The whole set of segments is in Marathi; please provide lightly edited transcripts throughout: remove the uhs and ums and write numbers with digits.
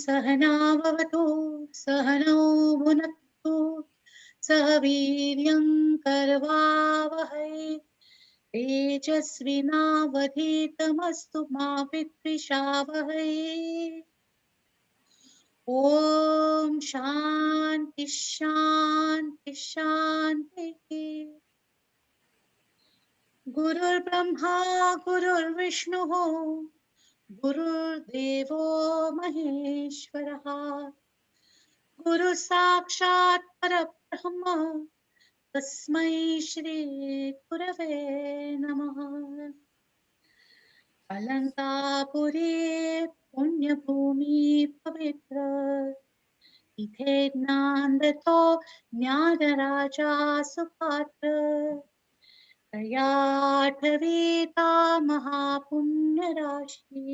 सहनाववतु सहनौ भुनक्तु सह वीर्यं करवावहै तेजस्विनावधीतमस्तु मा विद्विषावहै। ओम शांति शांति शांति। गुरुर्ब्रह्मा गुरुर्विष्णुः गुरुर्देवो महेश्वरः गुरु साक्षात् परब्रह्म तस्मै श्री गुरवे नमः। अलंकापुरी पुण्यभूमि पवित्र इथे ज्ञानदतो ज्ञानराजा सुपात्र तयाठवीता महापुण्यराशी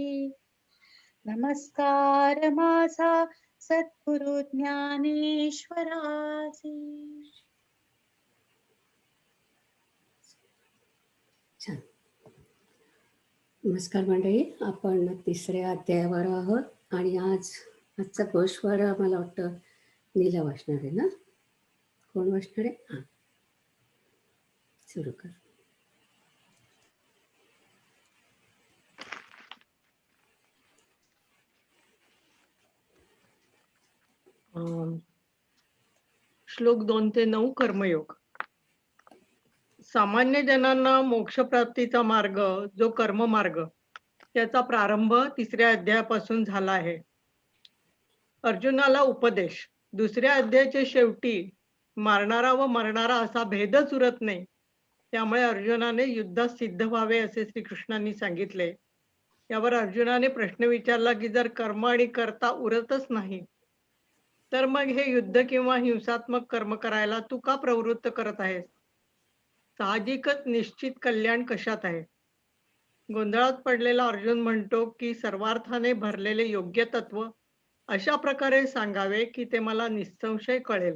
नमस्कार माझा सद्गुरु ज्ञानेश्वरासी। छान. नमस्कार मंडळी, आपण तिसऱ्या अध्यायावर आहोत आणि आजचा गोष्वार मला वाटतं नीला वाचणार आहे ना? कोण वाचणार आहे? हां, सुरू कर. श्लोक 2 ते 9 कर्मयोग. सामान्य जनांना मोक्षप्राप्तीचा मार्ग जो कर्म मार्ग त्याचा प्रारंभ तिसऱ्या अध्यायापासून झाला आहे. अर्जुनाला उपदेश. दुसऱ्या अध्यायाच्या शेवटी मारणारा व मरणारा असा भेदच उरत नाही, त्यामुळे अर्जुनाने युद्धात सिद्ध व्हावे असे श्रीकृष्णांनी सांगितले. यावर अर्जुनाने प्रश्न विचारला की जर कर्म आणि कर्ता उरतच नाही तर मग हे युद्ध किंवा हिंसात्मक कर्म करायला तू का प्रवृत्त करत आहेस? साहजिकच निश्चित कल्याण कशात आहे? गोंधळात पडलेला अर्जुन म्हणतो की सर्वार्थाने भरलेले योग्य तत्व अशा प्रकारे सांगावे की ते मला निसंशय कळेल.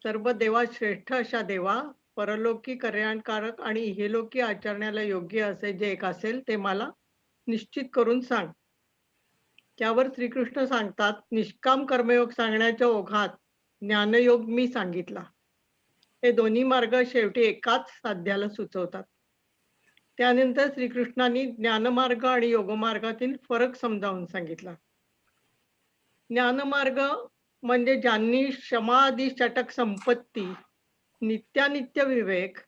सर्व देवात श्रेष्ठ अशा देवा, परलोकी कल्याणकारक आणि इहलोकी आचरण्याला योग्य असे जे एक असेल ते मला निश्चित करून सांग. त्यावर श्रीकृष्ण सांगतात, निष्काम कर्मयोग सांगण्याच्या ओघात ज्ञानयोग मी सांगितला. हे दोन्ही मार्ग शेवटी एकाच साध्याला सुचवतात. त्यानंतर श्रीकृष्णांनी ज्ञानमार्ग आणि योगमार्गातील फरक समजावून सांगितला. ज्ञानमार्ग म्हणजे ज्यांनी क्षमादी चटक संपत्ती, नित्यानित्य विवेक,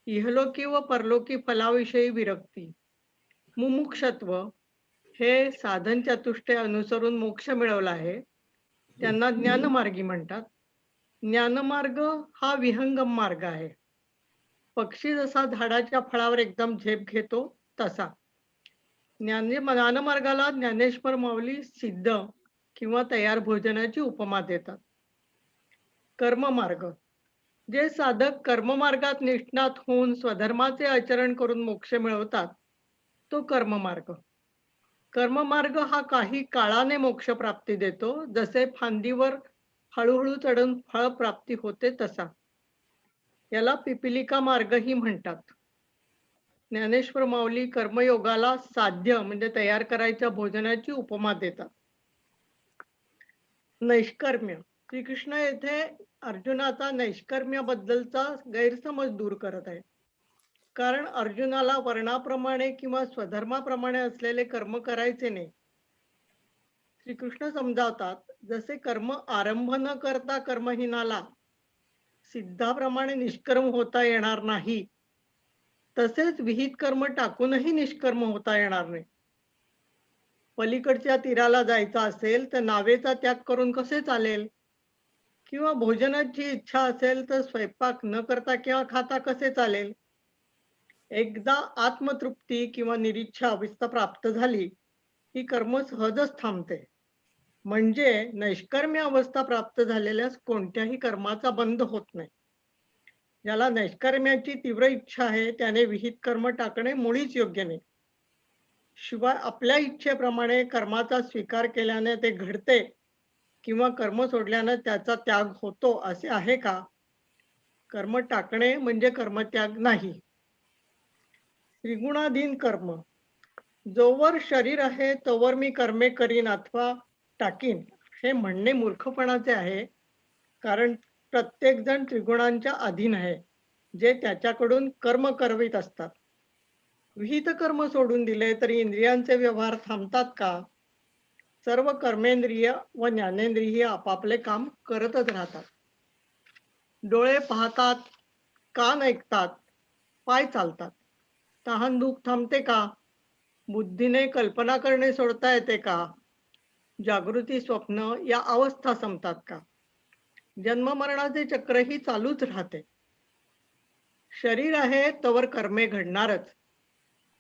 इहलोकी व परलोकी फलाविषयी विरक्ती, मुमुक्षत्व हे साधन चतुष्टय अनुसरून मोक्ष मिळवला आहे, त्यांना ज्ञानमार्गी म्हणतात. ज्ञानमार्ग हा विहंगम मार्ग आहे. पक्षी जसा झाडाच्या फळावर एकदम झेप घेतो तसा. ज्ञानमार्गाला ज्ञानेश्वर माऊली सिद्ध किंवा तयार भोजनाची उपमा देतात. कर्ममार्ग. जे साधक कर्ममार्गात निष्णात होऊन स्वधर्माचे आचरण करून मोक्ष मिळवतात तो कर्ममार्ग. कर्ममार्ग हा काही काळाने मोक्ष प्राप्ती देतो, जसे फांदीवर हळूहळू चढून फळ प्राप्ती होते तसा. याला पिपिलिका मार्गही म्हणतात. ज्ञानेश्वर माऊली कर्मयोगाला साध्य म्हणजे तयार करायच्या भोजनाची उपमा देतात. नैष्कर्म्य. श्रीकृष्ण येथे अर्जुनाचा नैष्कर्म्याबद्दलचा गैरसमज दूर करत आहे. कारण अर्जुनाला वर्णाप्रमाणे किंवा स्वधर्माप्रमाणे असलेले कर्म करायचे नाही. श्रीकृष्ण समजावतात, जसे कर्म आरंभ न करता कर्महीनाला सिद्धाप्रमाणे निष्कर्म होता येणार नाही, तसेच विहित कर्म टाकूनही निष्कर्म होता येणार नाही. पलीकडच्या तीराला जायचं असेल तर नावेचा त्याग करून कसे चालेल? किंवा भोजनाची इच्छा असेल तर स्वयंपाक न करता किंवा खाता कसे चालेल? एकदा आत्मतृप्ती किंवा निरीच्छा अवस्था प्राप्त झाली की कर्म सहजच थांबते. म्हणजे नैष्कर्म्य अवस्था प्राप्त झालेल्यास कोणत्याही कर्माचा बंध होत नाही. ज्याला नैष्कर्म्याची तीव्र इच्छा आहे त्याने विहित कर्म टाकणे मुळीच योग्य नाही. शिवाय आपल्या इच्छेप्रमाणे कर्माचा स्वीकार केल्याने ते घडते किंवा कर्म सोडल्याने त्याचा त्याग होतो असे आहे का? कर्म टाकणे म्हणजे कर्मत्याग नाही. त्रिगुणाधीन कर्म. जोवर शरीर आहे तोवर मी कर्मे करीन अथवा टाकीन हे म्हणणे मूर्खपणाचे आहे, कारण प्रत्येक जण त्रिगुणांच्या अधीन आहे, जे त्याच्याकडून कर्म करवित असतात. विहित कर्म सोडून दिले तरी इंद्रियांचे व्यवहार थांबतात का? सर्व कर्मेंद्रिय व ज्ञानेंद्रिय आपापले काम करतच राहतात. डोळे पाहतात, कान ऐकतात, पाय चालतात. तहान भूक थांबते का? बुद्धीने कल्पना करणे सोडता येते का? जागृती स्वप्न या अवस्था संपतात का? जन्म मरणाचे चक्रही चालूच राहते. शरीर आहे तोवर कर्मे घडणारच,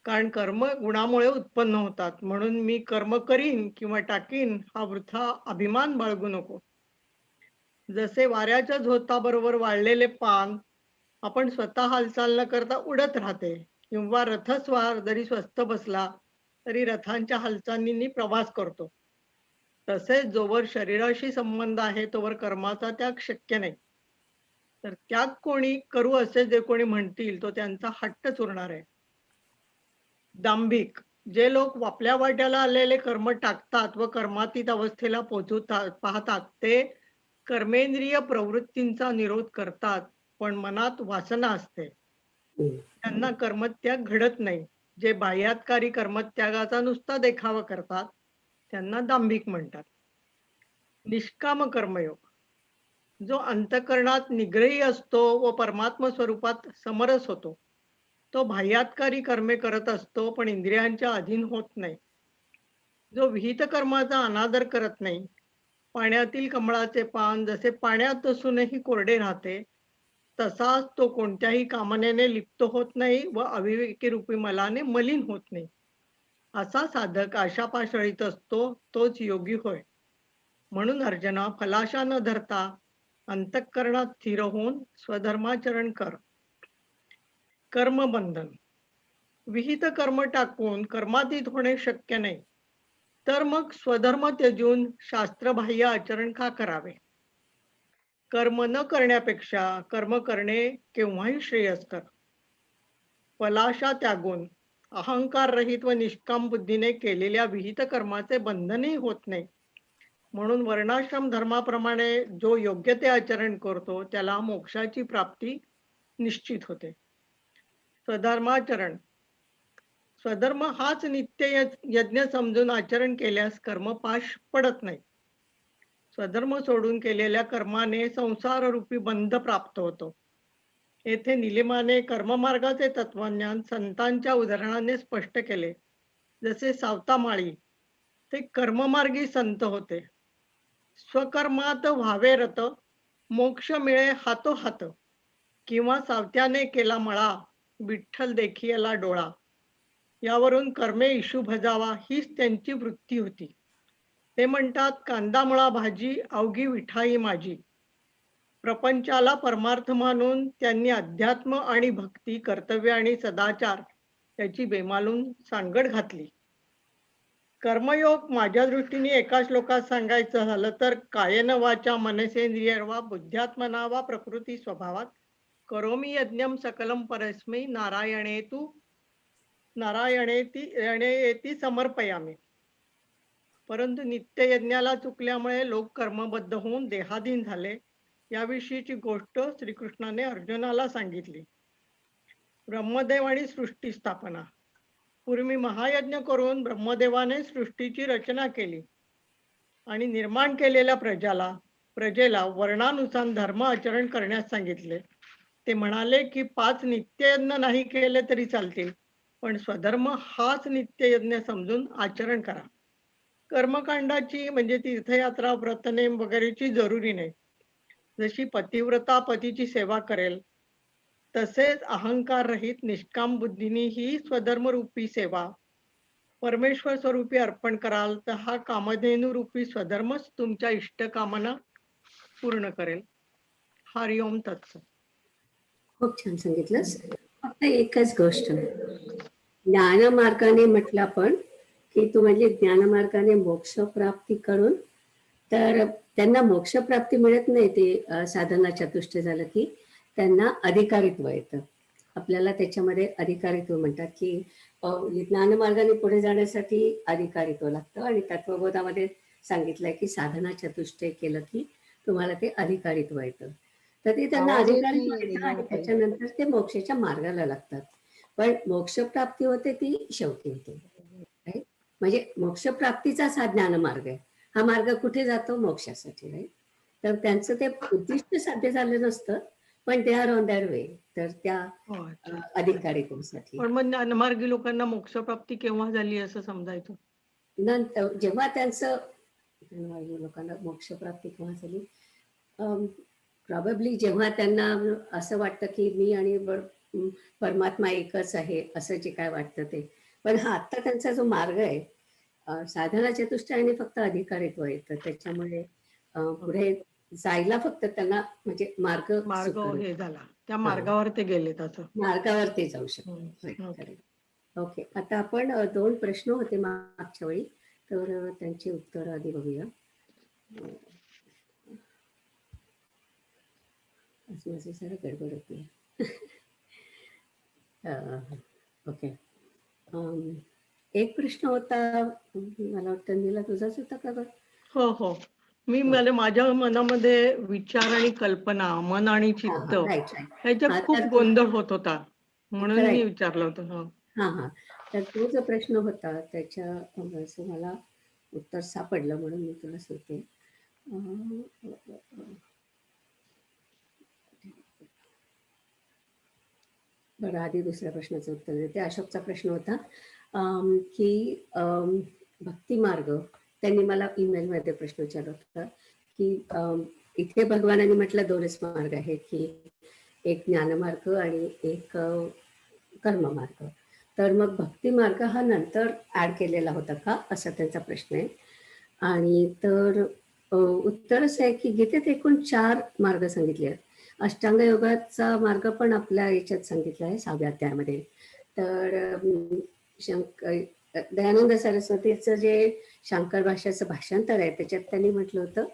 कारण कर्म गुणामुळे उत्पन्न होतात. म्हणून मी कर्म करीन किंवा टाकीन हा वृथा अभिमान बाळगू नको. जसे वाऱ्याच्या झोताबरोबर वाळलेले पान आपण स्वतः हालचाल न करता उडत राहते, किंवा रथस्वार जरी स्वस्थ बसला तरी रथांच्या हालचालींनी प्रवास करतो. तसेच जोवर शरीराशी संबंध आहे तोवर कर्माचा त्याग शक्य नाही. तर त्याग कोणी करू असे जे कोणी म्हणतील तो त्यांचा हट्टच उरणार आहे. दांभिक जे लोक आपल्या वाट्याला आलेले कर्म टाकतात व कर्मातीत अवस्थेला पोहोचू पाहतात, ते कर्मेंद्रिय प्रवृत्तींचा निरोध करतात, पण मनात वासना असते. हम्म. त्यांना कर्मत्याग घडत नाही. जे बाह्यातकारी कर्मत्यागाचा नुसता देखावा करतात त्यांना दांभिक म्हणतात. निष्काम कर्मयोग जो अंतःकरणात निग्रही असतो व परमात्मा स्वरूपात समरस होतो, तो बाह्यातकारी कर्मे करत असतो पण इंद्रियांच्या अधीन होत नाही. जो विहित कर्माचा अनादर करत नाही, पाण्यातील कमळाचे पान जसे पाण्यात असूनही कोरडे राहते, तसाच तो कोणत्याही कामनेने लिप्त होत नाही व अविवेकी रूपी मलाने मलिन होत नाही. असा साधक आशापाशळीत असतो, तोच योगी होय. म्हणून अर्जुना, फलाशा न धरता अंतःकरणात स्थिर होऊन स्वधर्माचरण कर. कर्मबंधन विहित कर्म टाकून कर्मातीत होणे शक्य नाही, तर मग स्वधर्म त्यजून शास्त्रबाह्य आचरण का करावे? कर्म न करण्यापेक्षा कर्म करणे केव्हाही श्रेयस्कर. फलाशा त्यागून अहंकार रहित व निष्काम बुद्धीने केलेल्या विहित कर्माचे बंधनही होत नाही. म्हणून वर्णाश्रम धर्माप्रमाणे जो योग्य ते आचरण करतो त्याला मोक्षाची प्राप्ती निश्चित होते. स्वधर्माचरण स्वधर्म हाच नित्य यज्ञ समजून आचरण केल्यास कर्मपाश पडत नाही. स्वधर्म सोडून केलेल्या कर्माने संसार रूपी बंध प्राप्त होतो. येथे निलिमाने कर्ममार्गाचे तत्वज्ञान संतांच्या उदाहरणाने स्पष्ट केले. जसे सावतामाळी ते कर्ममार्गी संत होते. स्वकर्मात व्हावे रत, मोक्ष मिळे हातोहात, किंवा सावत्याने केला मळा, विठ्ठल देखियला डोळा. यावरून कर्मे इशू भजावा हीच त्यांची वृत्ती होती. ते म्हणतात, कांदा मुळा भाजी अवघी विठाई माझी. प्रपंचाला परमार्थ मानून त्यांनी अध्यात्म आणि भक्ती, कर्तव्य आणि सदाचार याची बेमालून सांगड घातली. कर्मयोग माझ्या दृष्टीने एका श्लोकात सांगायचं झालं तर, कायेन वाचा मनसेंद्रिय वा बुद्ध्यात्मना वा प्रकृती स्वभावात करोमी यज्ञम सकलम परस्मै नारायणेती समर्पयामी. परंतु नित्य यज्ञाला चुकल्यामुळे लोक कर्मबद्ध होऊन देहाधीन झाले. याविषयीची गोष्ट श्रीकृष्णाने अर्जुनाला सांगितली. ब्रह्मदेव आणि सृष्टी स्थापना. पूर्वी महायज्ञ करून ब्रह्मदेवाने सृष्टीची रचना केली आणि निर्माण केलेल्या प्रजेला वर्णानुसार धर्म आचरण करण्यास सांगितले. ते म्हणाले की 5 नित्ययज्ञ नाही केले तरी चालतील, पण स्वधर्म हाच नित्ययज्ञ समजून आचरण करा. कर्मकांडाची म्हणजे तीर्थयात्रा, व्रतनेम वगैरेची जरुरी नाही. जशी पतिव्रता पतीची सेवा करेल, तसेच अहंकार रहित निष्काम बुद्धीनी ही स्वधर्म रूपी सेवा परमेश्वर स्वरूपी अर्पण कराल, तर हा कामधेनू रूपी स्वधर्मच तुमच्या इष्टकामना पूर्ण करेल. हरिओम तत्सत. खूप छान सांगितलंस. फक्त एकच गोष्ट, ज्ञानमार्गाने म्हटलं आपण की तू म्हणजे ज्ञानमार्गाने मोक्ष प्राप्ती करून, तर त्यांना मोक्ष प्राप्ती मिळत नाही. ते साधना चतुष्ट झालं की त्यांना अधिकारित्व येतं. आपल्याला त्याच्यामध्ये अधिकारित्व म्हणतात की ज्ञानमार्गाने पुढे जाण्यासाठी अधिकारित्व लागतं. आणि तत्वबोधामध्ये सांगितलंय की साधना चतुष्टय केलं की तुम्हाला ते अधिकारित्व येतं. तर ते त्यांना आवाज येत अधिकारित्व नाहीये येतं आणि रेणुका ताई. त्याच्यानंतर ते मोक्षाच्या मार्गाला लागतात. पण मोक्षप्राप्ती होते ती शेवटी होते. राईट? म्हणजे मोक्षप्राप्तीचाच हा ज्ञानमार्ग आहे. हा मार्ग कुठे जातो? मोक्षासाठी. राईट? तर त्यांचं ते उद्दिष्ट साध्य झालं नसतं, पण दे आर ऑन देअर वे. तर त्या हो, अच्छा. अधिकारित्वासाठी. पण मग ज्ञानमार्गी लोकांना मोक्षप्राप्ती केव्हा झाली असं समजायचं? नंतर जेव्हा त्यांचं लोकांना मोक्षप्राप्ती केव्हा झाली, प्रॉबेबली जेव्हा त्यांना असं वाटतं की मी आणि परमात्मा एकच आहे, असं जे काय वाटतं ते. पण हा आत्ता त्यांचा जो मार्ग आहे, साधना चतुष्टयाने फक्त अधिकारित्व येतं. त्याच्यामुळे पुढे जायला फक्त त्यांना म्हणजे मार्ग मार्ग सुकर हे झाला. त्या हा मार्गावर ते गेलेत असं. मार्गावर ते जाऊ शकतात. ओके. ओके, आता आपण 2 प्रश्न होते मागच्या वेळी, तर त्यांची उत्तरं आधी बघूया. आज माझी जरा गडबड होती. ओके. एक प्रश्न होता, मला वाटतं नीला तुझाच होता का बरं? हो. मी हो. माझ्या मनामध्ये विचार आणि कल्पना, मन आणि हां, चित्त हां. Right, right. ह्याच्यात हां, खूप तर तू गोंधळ होत होता. म्हणून मी करेक्ट. विचारलं होतं. हो. हां, हां. तर तो जो प्रश्न होता त्याच्या असं मला उत्तर सापडलं म्हणून मी तुला सांगते. बरं, आधी दुसऱ्या प्रश्नाचं उत्तर देते. अशोकचा प्रश्न होता की भक्ती मार्ग, त्यांनी मला ईमेलमध्ये प्रश्न विचारला होता की इथे भगवानांनी म्हटलं 2च मार्ग आहेत की एक ज्ञानमार्ग आणि एक कर्ममार्ग. तर मग भक्ती मार्ग हा नंतर ऍड केलेला होता का, असा त्यांचा प्रश्न आहे. आणि तर उत्तर असं आहे की गीतेत एकूण 4 मार्ग सांगितले आहेत. अष्टांग योगाचा मार्ग पण आपल्या याच्यात सांगितला आहे 6व्या अध्यायामध्ये. तर दयानंद सरस्वतीचं जे शंकर भाषेचं भाषांतर आहे त्याच्यात त्यांनी म्हटलं होतं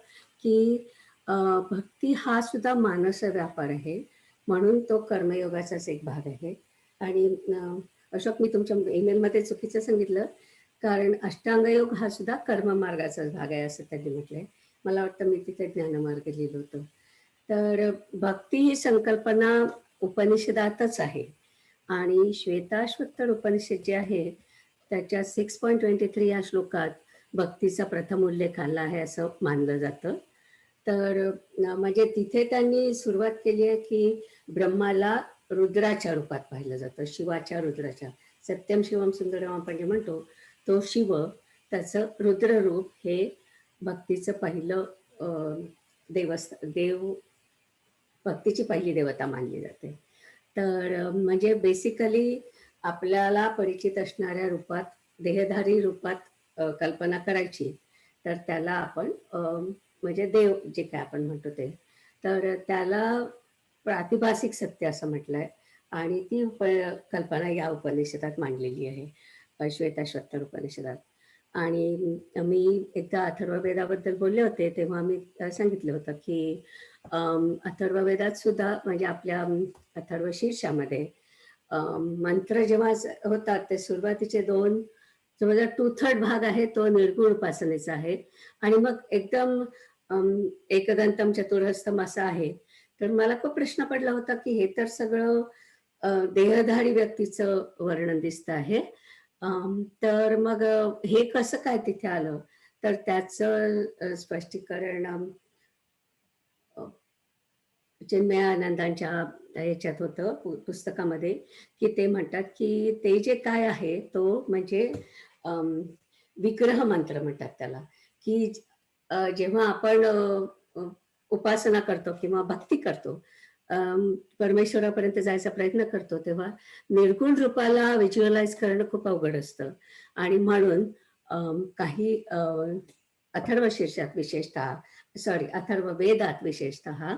की भक्ती हा सुद्धा मानस व्यापार आहे, म्हणून तो कर्मयोगाचाच एक भाग आहे. आणि अशोक, मी तुमच्या ईमेलमध्ये चुकीचं सांगितलं, कारण अष्टांगयोग हा सुद्धा कर्ममार्गाचाच भाग आहे असं त्यांनी म्हटलंय. मला वाटतं मी तिथे ज्ञानमार्ग लिहिलं होतं. तर भक्ती ही संकल्पना उपनिषदातच आहे आणि श्वेताश्वत्तर उपनिषद जे आहे त्याच्या 6.23 या श्लोकात भक्तीचा प्रथम उल्लेख आला आहे असं मानलं जातं. तर म्हणजे तिथे त्यांनी सुरुवात केली आहे की ब्रह्माला रुद्राच्या रूपात पाहिलं जातं, शिवाच्या रुद्राच्या. सत्यम शिवम सुंदरम आपण जे म्हणतो तो शिव, त्याचं रुद्र रूप हे भक्तीचं पहिलं देव, भक्तीची पहिली देवता मानली जाते. तर म्हणजे बेसिकली आपल्याला परिचित असणाऱ्या रूपात, देहधारी रूपात कल्पना करायची, तर त्याला आपण म्हणजे देव जे काय आपण म्हणतो ते, तर त्याला प्रातिभासिक सत्य असं म्हटलंय. आणि ती कल्पना या उपनिषदात मांडलेली आहे, श्वेताश्वत्तर उपनिषदात. आणि मी एकदा अथर्ववेदाबद्दल बोलले होते तेव्हा मी सांगितलं होतं की अथर्ववेदात सुद्धा म्हणजे आपल्या अथर्व शीर्षामध्ये मंत्र जेव्हा होतात ते सुरुवातीचे 2 जवळजवळ 2/3 भाग आहे तो निर्गुण उपासनेचा आहे, आणि मग एकदम एकदंतम चतुरहस्तम असं आहे. तर मला खूप प्रश्न पडला होता की हे तर सगळं देहधारी व्यक्तीचं वर्णन दिसतं आहे, तर मग हे कसं काय तिथे आलं? तर त्याचं स्पष्टीकरण चिन्मयानंदांच्या याच्यात होतं पुस्तकामध्ये, की ते म्हणतात की ते जे काय आहे तो म्हणजे विग्रह मंत्र म्हणतात त्याला, की जेव्हा आपण उपासना करतो किंवा भक्ती करतो, परमेश्वरापर्यंत जायचा प्रयत्न करतो, तेव्हा निर्गुण रूपाला व्हिज्युअलाइज करणं खूप अवघड असतं. आणि म्हणून काही अथर्व शीर्षात विशेषतः, अथर्व वेदात विशेषतः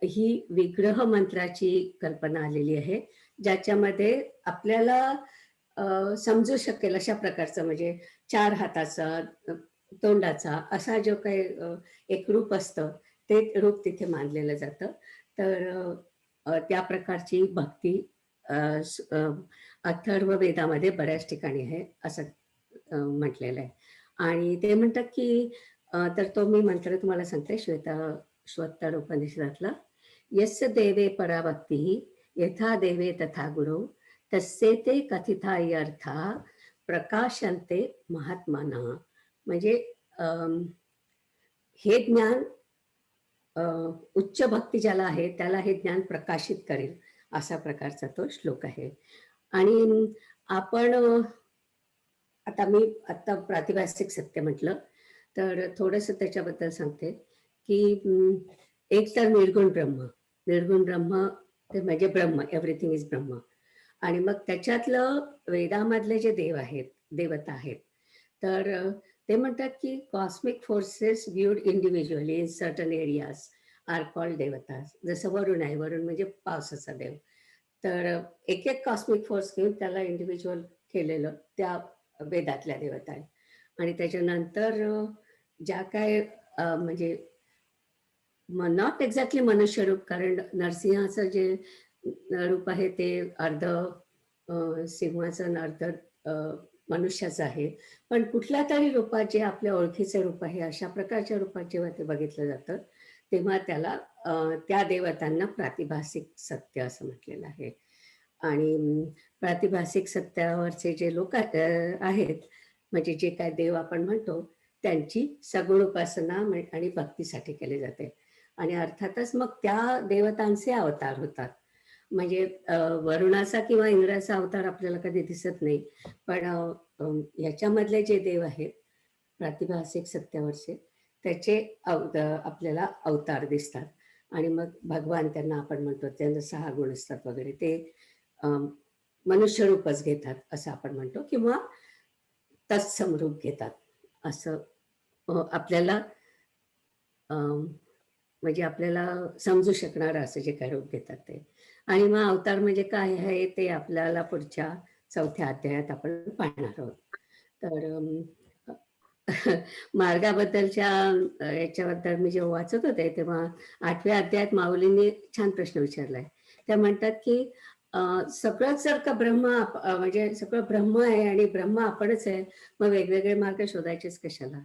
ही विग्रह मंत्राची कल्पना आलेली आहे, ज्याच्यामध्ये आपल्याला समजू शकेल अशा प्रकारचं, म्हणजे 4 हाताचा, तोंडाचा असा जो काही एक रूप असतं ते रूप तिथे मानलेलं जातं. तर त्या प्रकारची भक्ती अथर्व वेदामध्ये बऱ्याच ठिकाणी आहे असं म्हटलेलं आहे. आणि ते म्हणतात की तर तो मी मंत्र तुम्हाला सांगते, श्वेतार उपनिषदातला. यस्य देवे पराभक्ती यथा देवे तथा गुरु तस्ये ते कथिता अर्था प्रकाशन्ते महात्माना. म्हणजे हे ज्ञान उच्च भक्ती ज्याला आहे त्याला हे ज्ञान प्रकाशित करेल, अशा प्रकारचा तो श्लोक आहे. आणि आपण आता प्रातिभासिक सत्य म्हटलं तर थोडंसं त्याच्याबद्दल सांगते की एक तर निर्गुण ब्रह्म ते म्हणजे ब्रह्म, एव्हरीथिंग इज ब्रह्म. आणि मग त्याच्यातलं वेदामधले जे देव आहेत, देवता आहेत, तर ते म्हणतात की cosmic forces viewed individually in certain areas are called देवतास. जसं वरुण आहे, वरुण म्हणजे पावसाचा देव. तर एक एक कॉस्मिक फोर्स घेऊन त्याला इंडिव्हिज्युअल केलेलं त्या वेदातल्या देवता आहेत. आणि त्याच्यानंतर ज्या काय म्हणजे नॉट एक्झॅक्टली मनुष्य रूप, कारण नरसिंहाचं जे रूप आहे ते अर्ध सिंहाचं अर्ध मनुष्याचं आहे. पण कुठल्या तरी रूपात जे आपल्या ओळखीचे रूप आहे, अशा प्रकारच्या रूपात जेव्हा ते बघितलं जातं तेव्हा त्याला त्या देवतांना प्रातिभासिक सत्य असं म्हटलेलं आहे. आणि प्रातिभासिक सत्यावरचे जे लोक आहेत, म्हणजे जे काय देव आपण म्हणतो, त्यांची सगुण उपासना आणि भक्तीसाठी केली जाते. आणि अर्थातच मग त्या देवतांचे अवतार होतात. म्हणजे वरुणाचा किंवा इंद्राचा अवतार आपल्याला कधी दिसत नाही, पण याच्यामधले जे देव आहेत प्रातिभासिक सत्यावरचे, त्याचे आपल्याला अवतार दिसतात. आणि मग भगवान त्यांना आपण म्हणतो, त्यांना 6 गुण असतात वगैरे, ते मनुष्य रूपच घेतात असं आपण म्हणतो, किंवा तत्सम रूप घेतात असं आपल्याला म्हणजे आपल्याला समजू शकणार असं जे काय रूप घेतात ते. आणि मग अवतार म्हणजे काय आहे ते आपल्याला पुढच्या 4थ्या अध्यायात आपण पाहणार आहोत. तर मार्गाबद्दलच्या याच्याबद्दल मी जेव्हा वाचत होते तेव्हा 8व्या अध्यायात माऊलींनी छान प्रश्न विचारलाय. त्या म्हणतात की सगळंच जर का ब्रह्म म्हणजे सगळं ब्रह्म आहे आणि ब्रह्म आपणच आहे, मग वेगवेगळे मार्ग शोधायचेच कशाला?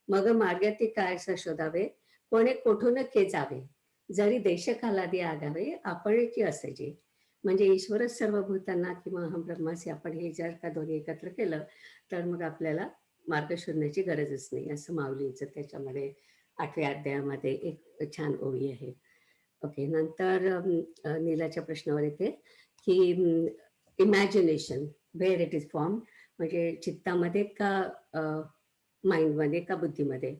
मग मार्गाती काय शोधावे, कोणे कोठून के जावे, जरी देश कालादी आगावे आपणची असायची. म्हणजे ईश्वरच सर्व भूतांना किंवा अहम ब्रह्मासी आपण हे जर का दोन्ही एकत्र केलं तर मग आपल्याला मार्ग शोधण्याची गरजच नाही, असं माऊलींचं त्याच्यामध्ये 8व्या अध्यायामध्ये एक छान ओवी आहे. ओके, नंतर नीलाच्या प्रश्नावर येते की imagination where it is form, म्हणजे चित्तामध्ये का माइंडमध्ये का बुद्धीमध्ये.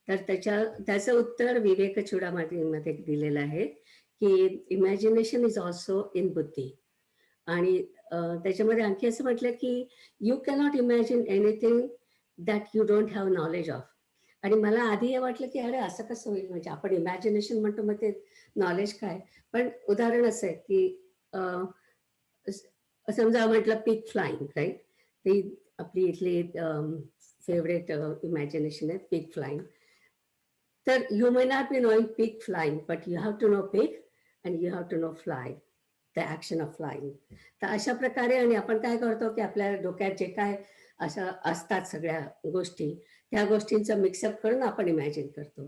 तर त्याचं उत्तर विवेक चूडामणीमध्ये दिलेलं आहे की इमॅजिनेशन इज ऑल्सो इन बुद्धी. आणि त्याच्यामध्ये आणखी असं म्हटलं की you cannot imagine anything that you don't have knowledge of. आणि मला आधी हे वाटलं की अरे असं कसं होईल, म्हणजे आपण इमॅजिनेशन म्हणतो मग ते नॉलेज काय. पण उदाहरण असं आहे की समजा म्हटलं पिग फ्लाइंग, राईट, ती आपली इथली फेवरेट इमॅजिनेशन आहे पिग फ्लाइंग. तर you may not be knowing pig flying, but you have to know pig and you have to know fly, the action of flying. तर अशा प्रकारे आणि आपण काय करतो की आपल्या डोक्यात जे काय अशा असतात सगळ्या गोष्टी, त्या गोष्टींचं मिक्सअप करून आपण इमॅजिन करतो.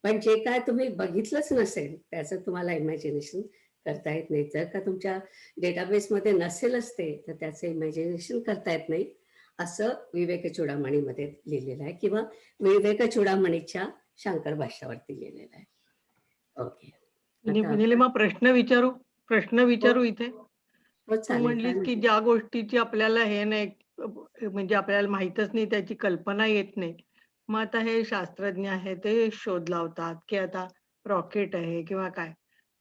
पण जे काय तुम्ही बघितलंच नसेल त्याचं तुम्हाला इमॅजिनेशन करता येत नाही. जर का तुमच्या डेटाबेसमध्ये नसेलच ते, तर त्याचं इमॅजिनेशन करता येत नाही, असं विवेक चूडामणीमध्ये लिहिलेलं आहे, किंवा विवेक चूडामणीच्या शंकर भाष्यावरती लिहिलेलं आहे. ओके, निलिमा प्रश्न विचारू इथे. हो तू चालेल. म्हणलीस की ज्या गोष्टीची आपल्याला हे नाही, म्हणजे आपल्याला माहीतच नाही, त्याची कल्पना येत नाही. मग आता हे शास्त्रज्ञ आहे ते शोध लावतात की आता रॉकेट आहे किंवा काय,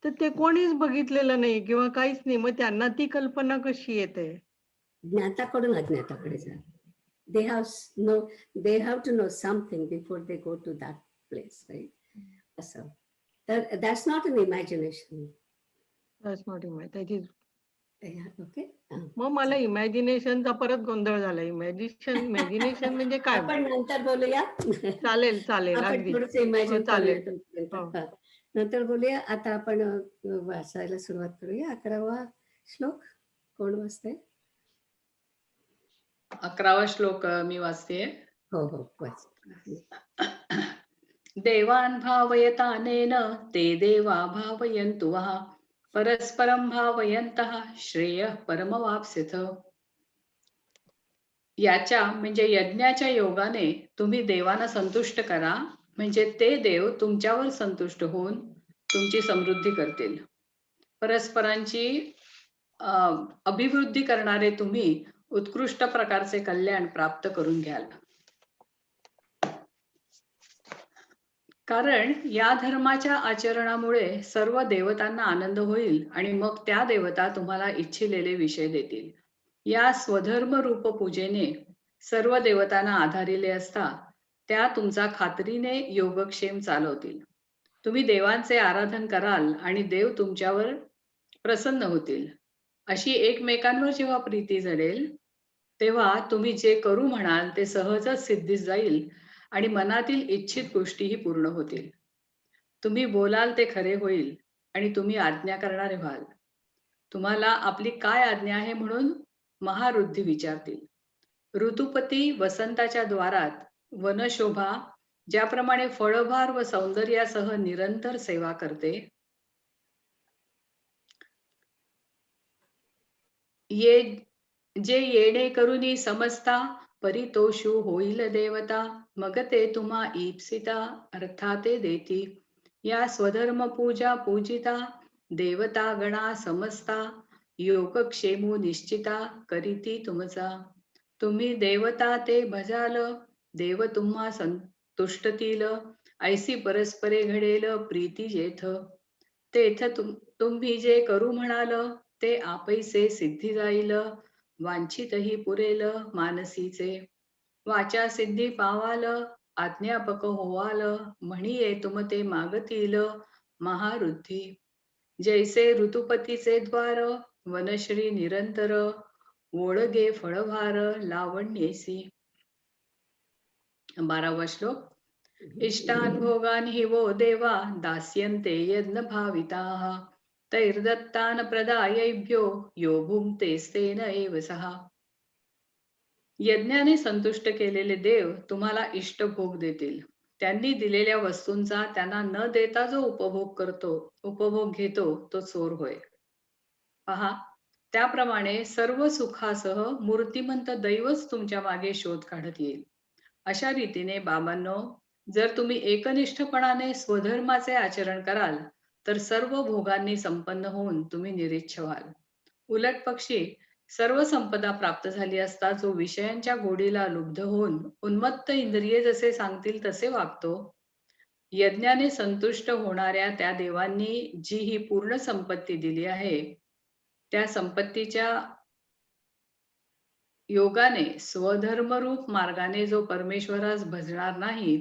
तर ते कोणीच बघितलेलं नाही किंवा काहीच नाही, मग त्यांना ती कल्पना कशी येते? ज्ञाताकडून अज्ञाताकडे जा. They have to know something before they go to that place, right? असं. तर that's not an imagination. That's not imagine. Okay. मग मला इमॅजिनेशनचा परत गोंधळ झाला. इमॅजिनेशन म्हणजे काय? आपण नंतर बोलूया. चालेल चालेल, आपण अगदी थोडंसं हो, इमॅजिन चालेल. करूया हो. तोपर्यंत. नंतर बोलूया. आता आपण वाचायला सुरुवात करूया. 11वा श्लोक कोण वाचतंय? 11वा श्लोक मी वाचते. हो हो वाच. देवान् भावयतानेन ते देवा भावयन्तु वः परस्परं भावयन्तः श्रेयः परमवाप्स्यथ. याच्या म्हणजे यज्ञाच्या योगाने तुम्ही देवांना संतुष्ट करा, म्हणजे ते देव तुमच्यावर संतुष्ट होऊन तुमची समृद्धी करतील. परस्परांची अभिवृद्धी करणारे तुम्ही उत्कृष्ट प्रकारचे कल्याण प्राप्त करून घ्याल. कारण या धर्माच्या आचरणामुळे सर्व देवतांना आनंद होईल आणि मग त्या देवता तुम्हाला इच्छिलेले विषय देतील. या स्वधर्म रूप पूजेने सर्व देवतांना आधारिले असता त्या तुमचा खात्रीने योगक्षेम चालवतील. तुम्ही देवांचे आराधन कराल आणि देव तुमच्यावर प्रसन्न होतील. अशी एकमेकांवर जेव्हा प्रीती जडेल तेव्हा तुम्ही जे करू म्हणाल ते सहजच सिद्धीस जाईल आणि मनातील इच्छित गोष्टीही पूर्ण होतील. तुम्ही बोलाल ते खरे होईल आणि तुम्ही आज्ञा करणारे व्हाल. तुम्हाला आपली काय आज्ञा आहे म्हणून महारुद्धी विचारतील. ऋतुपती वसंताच्या द्वारात वनशोभा ज्याप्रमाणे फळभार व सौंदर्यासह निरंतर सेवा करते, जे येणे करुनी समजता परितोषू होईल देवता, मग ते तुम्हा ईप्सिता अर्थाते देती. या स्वधर्म पूजा पूजिता देवता गणा समजता योगक्षेमू निश्चिता करीती तुमचा. तुम्ही देवता ते भजाल, देव तुम्हा संतुष्टतील. ऐसी परस्परे घडेल प्रीती जेथ. तेथ तुम्ही जे करू म्हणाल ते आपैसे सिद्धी जाईल. वांछितही पुरेल मानसीचे. वाचा सिद्धी पावाल आज्ञापक होवाल. म्हणिये तुम ते मागतील महारुद्धी. जैसे ऋतुपतीचे द्वार वनश्री निरंतर. ओळगे फळभार लावण्येसी. 12वा श्लोक. इष्टान भोगान हि वो देवा दास्यन्ते यज्ञ भाविताः. तैर्दत्तान प्रदायैभ्यो यो भुङ्क्तेस्तेन एव सः. यज्ञाने संतुष्ट केलेले देव तुम्हाला इष्ट भोग देतील. त्यांनी दिलेल्या वस्तूंचा त्यांना न देता जो उपभोग घेतो तो चोर होय. पहा, त्याप्रमाणे सर्व सुखासह मूर्तिमंत दैवच तुमच्या मागे शोध काढत येईल. अशा रीतीने बाबांनो, जर तुम्ही एकनिष्ठपणाने स्वधर्माचे आचरण कराल तर सर्व भोगांनी संपन्न होऊन तुम्ही निरीच्छ व्हाल. उलट पक्षी सर्व संपदा प्राप्त झाली असता जो विषयांच्या गोडीला लुब्ध होऊन उन्मत्त इंद्रिये जसे सांगतील तसे वागतो, यज्ञाने संतुष्ट होणाऱ्या त्या देवांनी जी ही पूर्ण संपत्ती दिली आहे त्या संपत्तीच्या योगाने स्वधर्मरूप मार्गाने जो परमेश्वरास भजणार नाही,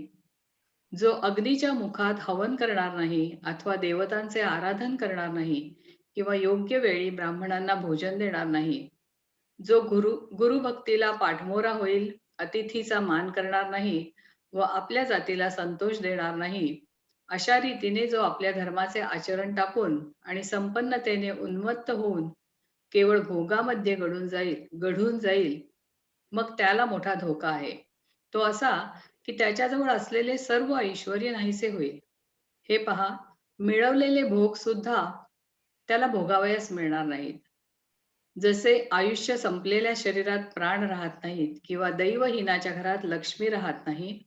जो अग्नीच्या मुखात हवन करणार नाही अथवा देवतांचे आराधन करणार नाही किंवा योग्य वेळी ब्राह्मणांना भोजन देणार नाही, जो गुरुभक्तीला पाठमोरा होईल, अतिथीचा मान करणार नाही व आपल्या जातीला संतोष देणार नाही, अशा रीतीने जो आपल्या धर्माचे आचरण टाकून आणि संपन्नतेने उन्मत्त होऊन केवळ भोगामध्ये गढून जाईल, मग त्याला मोठा धोका आहे. तो असा की त्याच्याजवळ असलेले सर्व ऐश्वर्य नाहीसे होईल. हे पहा, मिळवलेले भोग सुद्धा त्याला भोगावयास मिळणार नाहीत. जसे आयुष्य संपलेल्या शरीरात प्राण राहत नाहीत किंवा दैवहीनाच्या घरात लक्ष्मी राहत नाही,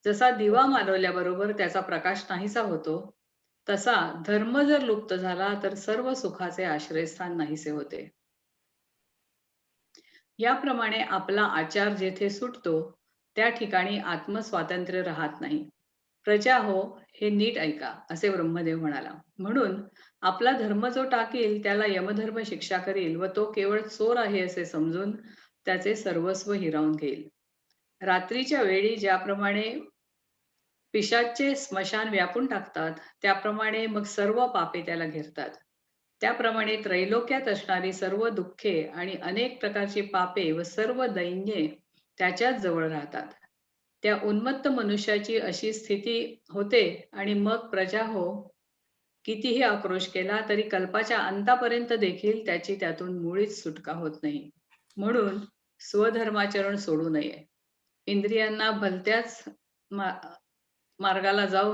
जसा दिवा मालवल्याबरोबर त्याचा प्रकाश नाहीसा होतो, तसा धर्म जर लुप्त झाला तर सर्व सुखाचे आश्रयस्थान नाहीसे होते. याप्रमाणे आपला आचार जेथे सुटतो त्या ठिकाणी आत्मस्वातंत्र्य राहत नाही. प्रजा हो, हे नीट ऐका, असे ब्रह्मदेव म्हणाला. म्हणून आपला धर्म जो टाकील त्याला यमधर्म शिक्षा करील व तो केवळ चोर आहे असे समजून त्याचे सर्वस्व हिरावून घेईल. रात्रीच्या वेळी ज्याप्रमाणे पिशाचे स्मशान व्यापून टाकतात, त्याप्रमाणे मग सर्व पापे त्याला घेरतात. त्याप्रमाणे त्रैलोक्यात असणारी सर्व दुःखे आणि अनेक प्रकारची पापे व सर्व दैन्ये त्याच्याच जवळ राहतात. त्या उन्मत्त मनुष्याची अशी स्थिती होते आणि मग प्रजा हो, कितीही आक्रोश केला तरी कल्पाच्या अंतापर्यंत देखील त्याची त्यातून मुळीच सुटका होत नाही. म्हणून स्वधर्माचरण सोडू नये. इंद्रियांना भलत्याच मार्गाला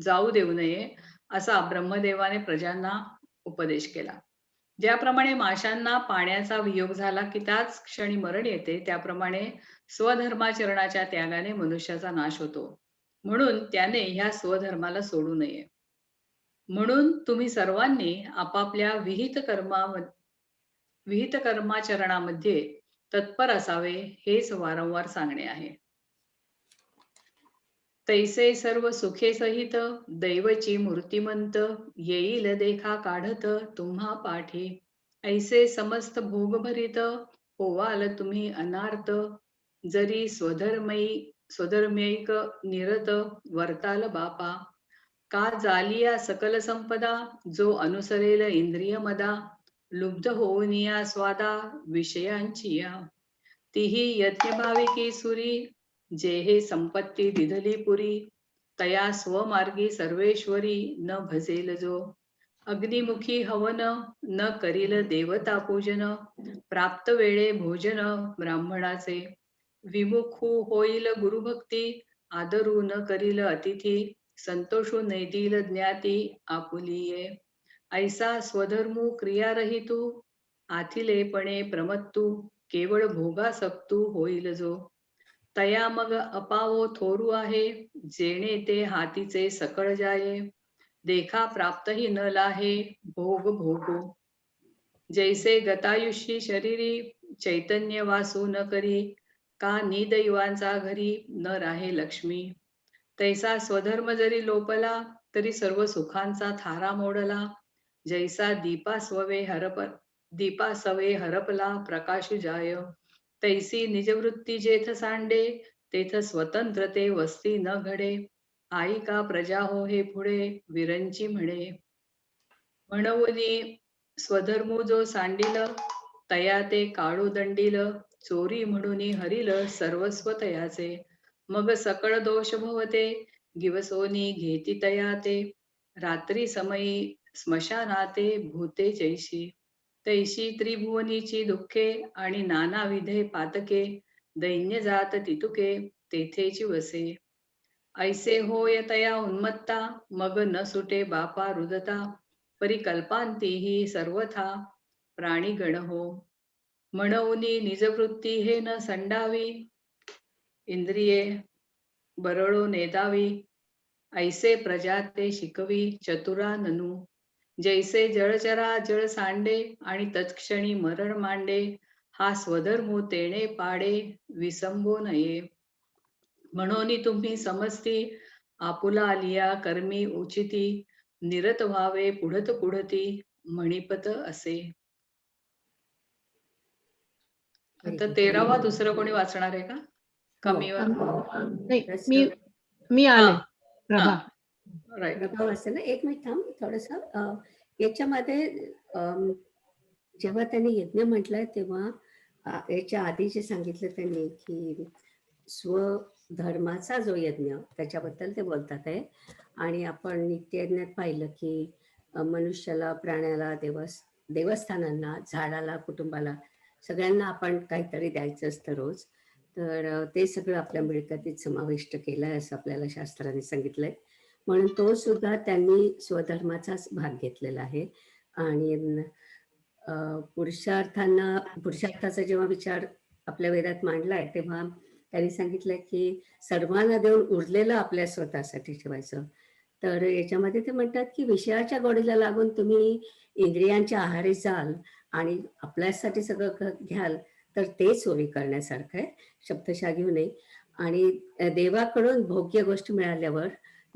जाऊ देऊ नये, असा ब्रह्मदेवाने प्रजांना उपदेश केला. ज्याप्रमाणे माशांना पाण्याचा वियोग झाला की त्याच क्षणी मरण येते, त्याप्रमाणे स्वधर्माचरणाच्या त्यागाने मनुष्याचा नाश होतो. म्हणून त्याने ह्या स्वधर्माला सोडू नये. म्हणून तुम्ही सर्वांनी आपापल्या विहित कर्माचरणामध्ये तत्पर असावे, हेच वारंवार सांगणे आहे. तैसे सर्व सुखे सहित दैवची मूर्तिमंत, येईल देखा काढत तुम्हा पाठी. ऐसे समस्त भोग भरित होवाल तुम्ही अनार्थ, जरी स्वधर्मैक निरत वर्ताल बापा. का जालिया सकल संपदा, जो अनुसरेल इंद्रिय मदा, लुब्ध होऊन या स्वादा विषयांची या. तीही यज्ञभाविकी सुरी, जे हे संपत्ती दिधली पुरी, तया स्वमार्गी सर्वेश्वरी न भजेल जो. अग्निमुखी हवन न करील देवता पूजन, प्राप्त वेळे भोजन ब्राह्मणाचे. विमुखू होईल गुरुभक्ती, आदरू न करील अतिथी, संतोषू नैदिल ज्ञाती आपुलिये. ऐसा स्वधर्मू क्रियारहितू, आथिलेपणे प्रमत्तू, केवळ भोगासक्तू होईल जो. तया मग अपावो थोरू आहे, जेणे ते हातीचे सकळ जाये. देखा प्राप्तही न लाहे, भोग भोगो. जैसे गतायुषी शरीरी, चैतन्य वासू न करी, का निदैवांचा घरी न राहे लक्ष्मी. तैसा स्वधर्म जरी लोपला, तरी सर्व सुखांचा थारा मोडला. जैसा दीपा सवे हरपला प्रकाशु जाय. तैसी निजवृत्ती जेथ सांडे, तेथ स्वतंत्र ते वस्ती न घडे. आई का प्रजा हो हे पुढे, विरंची म्हणे. म्हणूनी स्वधर्मू जो सांडिल, तया ते काळू दंडिल. चोरी म्हणून हरिल सर्वस्व तयाचे. मग सकळ दोष भवते, गिवसोनी घेती तया ते. रात्री समयी स्मशानाते भूते जैशी. तैशी त्रिभुवनीची दुःखे आणि नानाविधे पातके. दैन्य जात तितुके तेथेची वसे. ऐसे होय तया उन्मत्ता, मग न सुटे बापा रुदता. परिकल्पांतीही सर्वथा प्राणीगण हो. म्हणूनी निजवृत्ती हे न संडावी, इंद्रिये बरळो नेदावी. ऐसे प्रजा ते शिकवी चतुरा ननु. जैसे जळचरा जळ सांडे, आणि तत्क्षणी मरण मांडे. हा स्वधर्मो तेणे पाडे, विसंबो नये. म्हणून तुम्ही समजती, आपुला लिया कर्मी उचिती. निरत व्हावे पुढत पुढती, म्हणिपत असे. आता 13वा दुसरं कोणी वाचणार आहे का? हो. कमीवर नाही, थोडंसं- मी आले. हा, प्रभा. राईट. प्रभाव असतं ना, एक मिनिट थांब थोडस. याच्यामध्ये जेव्हा त्यांनी यज्ञ म्हटलंय, तेव्हा याच्या आधी जे सांगितलं त्यांनी की स्वधर्माचा जो यज्ञ, त्याच्याबद्दल ते बोलतात आहे. आणि आपण नित्ययज्ञात पाहिलं की मनुष्याला, प्राण्याला, देवस्थानांना, झाडाला, कुटुंबाला, सगळ्यांना आपण काहीतरी द्यायचं असतं रोज. तर ते सगळं आपल्या मिळकतीत समाविष्ट केलं आहे असं आपल्याला शास्त्राने सांगितलंय. म्हणून तो सुद्धा त्यांनी स्वधर्माचाच भाग घेतलेला आहे. आणि पुरुषार्थाचा जेव्हा विचार आपल्या वेदात मांडलाय, तेव्हा त्यांनी सांगितलंय की सर्वांना देऊन उरलेलं आपल्या स्वतःसाठी ठेवायचं. तर याच्यामध्ये ते म्हणतात की विषयाच्या गोडीला लागून तुम्ही इंद्रियांच्या आहारी जाल आणि आपल्यासाठी सगळं घ्याल, तर ते चोरी करण्यासारखं आहे, शब्दशः घेऊ नये. आणि देवाकडून भोग्य गोष्टी मिळाल्यावर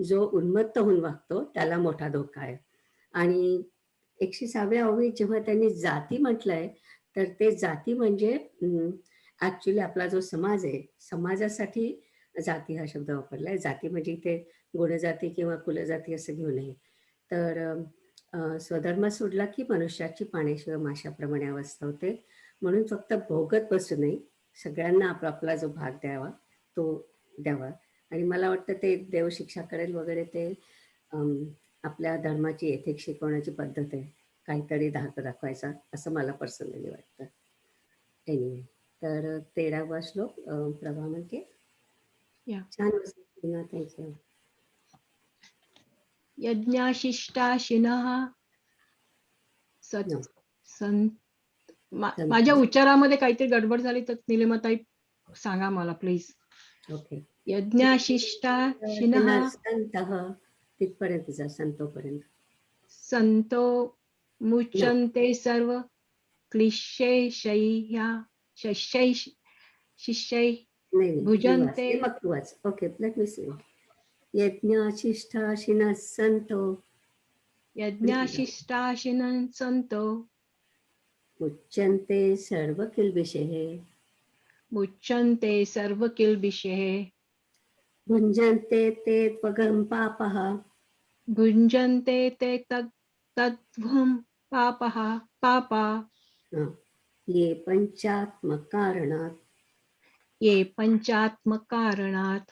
जो उन्मत्त होऊन वागतो, त्याला मोठा धोका आहे. आणि 106व्या ओवीत जेव्हा त्यांनी जाती म्हटलंय, तर ते जाती म्हणजे ऍक्च्युली आपला जो समाज आहे, समाजासाठी जाती हा शब्द वापरलाय. जाती म्हणजे इथे गुणजाती किंवा कुलजाती असं घेऊ नये. तर स्वधर्म सोडला की मनुष्याची पाण्याशिवाय माशाप्रमाणे अवस्था होते. म्हणून फक्त भोगत बसू नये, सगळ्यांना आपापला जो भाग द्यावा तो द्यावा. आणि मला वाटतं ते देव शिक्षा करेल वगैरे, ते आपल्या धर्माची एथिक्स शिकवण्याची पद्धत आहे, काहीतरी धाक दाखवायचा, असं मला पर्सनली वाटतं. एनिवे, तर 13वा श्लोक प्रभा म्हणते. या. छान. थँक्यू. यज्ञाशिष्टाशिनः No. माझ्या उच्चारामध्ये काहीतरी गडबड झाली तर निलिमाताई सांगा मला प्लीज. ओके. यज्ञाशिष्टाशिनः संतः तिथपर्यंत जा, संतोपर्यंत. संतो मुच्यन्ते सर्व क्लिशैः शिष्यैः नाही मी भुजन्ते. वाचते, मग तू वाच. Okay, let me see. यज्ञाशिष्टाशिनः संतो यज्ञाशिष्टाशिनः संतो मुच्यन्ते सर्व किल्बिषेः मुच्यन्ते सर्व किल्बिषेः भुञ्जन्ते ते त्वगं पापः भुञ्जन्ते ते तद्ध्वं पापा ये पंचात्मकारणात् ये पंचात्मकारणात्.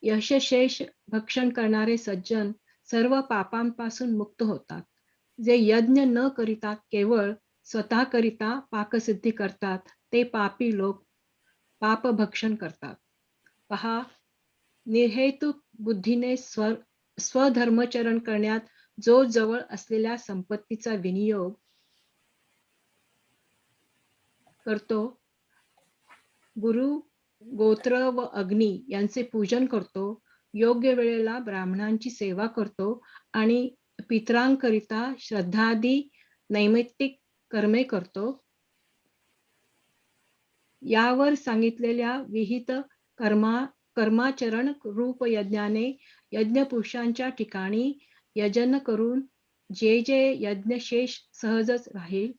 यशशेष भक्षण करणारे सज्जन सर्व पापांपासून मुक्त होतात. जे यज्ञ न करिता केवळ स्वतः करिता पाकसिद्धी करतात ते पापी लोक पाप भक्षण करतात. पहा, निर्हेतुक बुद्धीने स्वधर्मचरण करण्यात जो जवळ असलेल्या संपत्तीचा विनियोग करतो, गुरु गोत्र व अग्नी यांचे पूजन करतो, योग्य वेळेला ब्राह्मणांची सेवा करतो आणि पितरांकरिता श्रद्धादी नैमित्तिक कर्मे करतो, यावर सांगितलेल्या विहित कर्माचरण रूप यज्ञाने यज्ञपुरुषांच्या ठिकाणी यजन करून जे जे यज्ञशेष सहजच राहील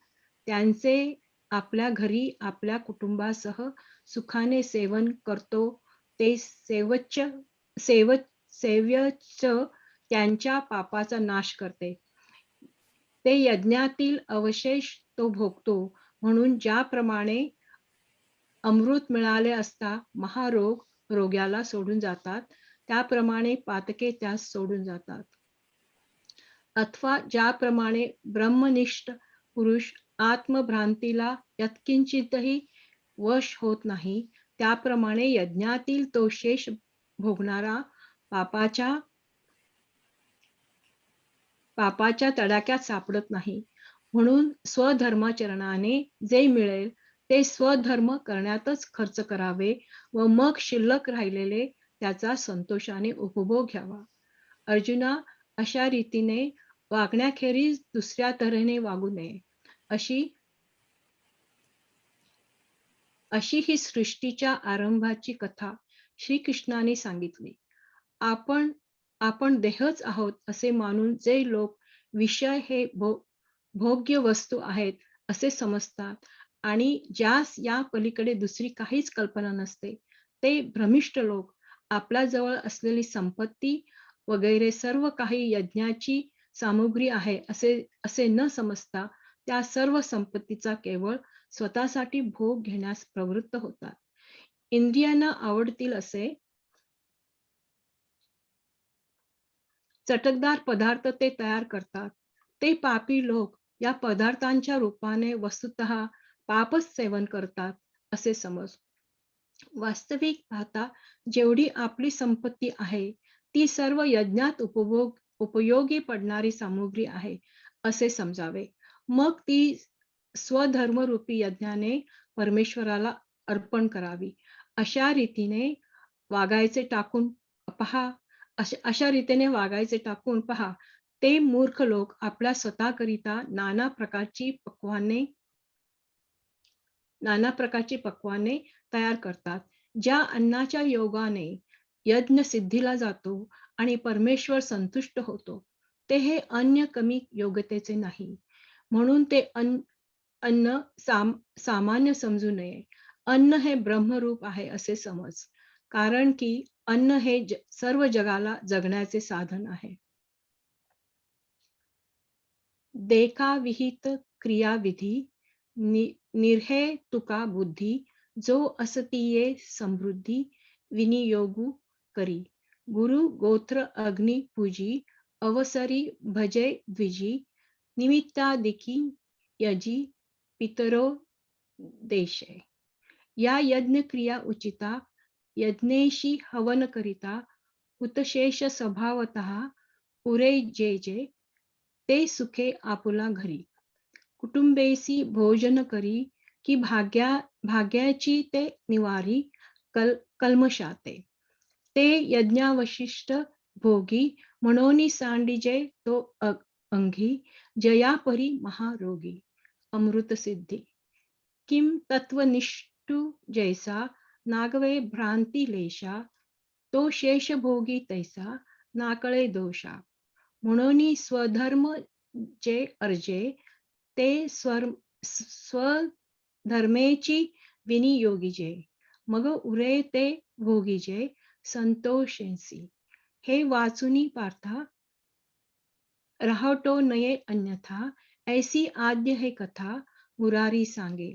त्यांचे आपल्या घरी आपल्या कुटुंबासह सुखाने सेवन करतो, ते सेव्यच त्यांच्या पापाचा नाश करते. ते यज्ञातील अवशेष तो भोगतो. म्हणून ज्याप्रमाणे अमृत मिळाले असता महारोग रोग्याला सोडून जातात, त्याप्रमाणे पातके त्यास सोडून जातात. अथवा ज्याप्रमाणे ब्रह्मनिष्ठ पुरुष आत्मभ्रांतीला यत्किंचितही वश होत नाही, त्याप्रमाणे यज्ञातील तो शेष भोगणारा पापाच्या तडाख्यात सापडत नाही. म्हणून स्वधर्माचरणाने जे मिळेल ते स्वधर्म करण्यातच खर्च करावे व मग शिल्लक राहिलेले त्याचा संतोषाने उपभोग घ्यावा. अर्जुना, अशा रीतीने वागण्याखेरीज दुसऱ्या तऱ्हेने वागू नये. अशी ही सृष्टीच्या आरंभाची कथा श्रीकृष्णाने सांगितली. आपण देहच आहोत असे मानून जे लोक विषय हे भोग्य वस्तू आहेत असे समजतात आणि ज्यास या पलीकडे दुसरी काहीच कल्पना नसते, ते भ्रमिष्ठ लोक आपल्या जवळ असलेली संपत्ती वगैरे सर्व काही यज्ञाची सामुग्री आहे असे न समजता त्या सर्व संपत्तीचा केवळ स्वतःसाठी भोग घेण्यास प्रवृत्त होतात. इंद्रियांना आवडतील असे चटकदार पदार्थ ते तयार करतात. ते पापी लोक या पदार्थांच्या रूपाने वस्तुतः पापच सेवन करतात असे समज. वास्तविक पाहता जेवढी आपली संपत्ती आहे ती सर्व यज्ञात उपयोगी पडणारी सामुग्री आहे असे समजावे. मग ती स्वधर्मरूपी यज्ञाने परमेश्वराला अर्पण करावी. अशा रीतीने वागायचे टाकून पहा. ते मूर्ख लोक आपल्या स्वतःकरिता नाना प्रकारची पक्वाने तयार करतात. ज्या अन्नाच्या योगाने यज्ञ सिद्धीला जातो आणि परमेश्वर संतुष्ट होतो, ते हे अन्न कमी योग्यतेचे नाही. म्हणून ते अन्न सामान्य समजू नये. अन्न हे ब्रह्मरूप आहे असे समज. कारण की अन्न हे सर्व जगाला जगण्याचे साधन आहे. देखाविहित क्रियाविधी निर्हेतुका बुद्धी जो असतीये समृद्धी विनियोगू करी. गुरु गोत्र अग्नि पूजी अवसरी भजे द्विजी निमित्तादिकी यजी पितरो देशे. या यज्ञ क्रिया उचिता यज्ञेशी हवन करिता उतशेष स्वभावतः उरे जे जे ते सुखे आपुला घरी. कुटुंबेसी भोजन करी की भाग्याची ते निवारी कल्मशाते. ते यज्ञावशिष्ट भोगी म्हणून सांडिजे तो अंगी जयापरी महारोगी. अमृत सिद्धी. किम तत्वनिष्ठु जैसा नागवे भ्रांती लेशा तो शेष भोगी तैसा नाकळे दोषा. म्हणून स्वधर्म जे अर्जे ते स्वधर्मेची विनियोगीजे. मग उरे ते भोगीजे संतोषेसी. हे वाचुनी पार्था राहतो नये अन्यथा. ऐसी आद्य हे कथा मुरारी सांगे.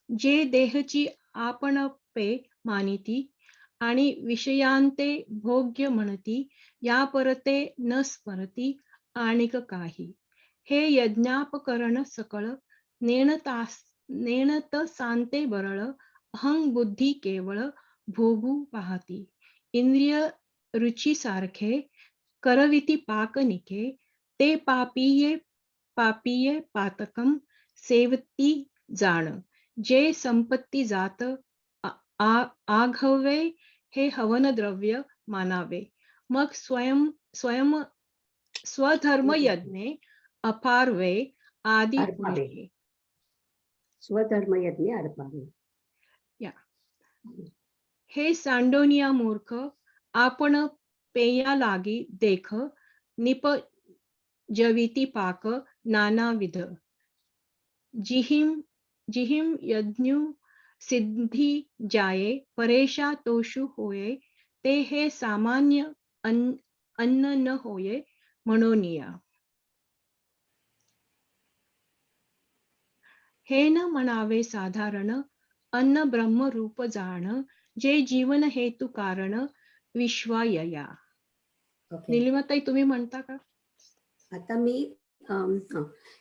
जे देहची आपण पे मानिती आणि विषयांते भोग्य म्हणती, या परते न स्मरती आणिक काही. हे यज्ञापकरण सकळ नेणत सांते बरळ. अहं बुद्धी केवळ भोगू पाहती. इंद्रिय रुची सारखे करविती पाकनिके. ते पापीये पातकम सेवती जाण. जे संपत्ती जात आघवे हे हवन द्रव्य मानावे. मग स्वधर्म यज्ञे अपारवे आदी अर्पावे. पुढे. स्वधर्मयज्ञ अर्पावे. या हे सांडोनिया मूर्ख आपण पेया लागी देख निप जविती पाक नानाविध. जिहिम यज्ञु सिद्धी जाये परेशा तोषु होये. ते हे सामान्य अन्न न होये म्हणोनिया. हे न म्हणावे साधारण अन्न ब्रह्म रूप जाण. जे जीवन हेतू कारण विश्वायया. ओके. निलिमाताई तुम्ही म्हणता का? आता मी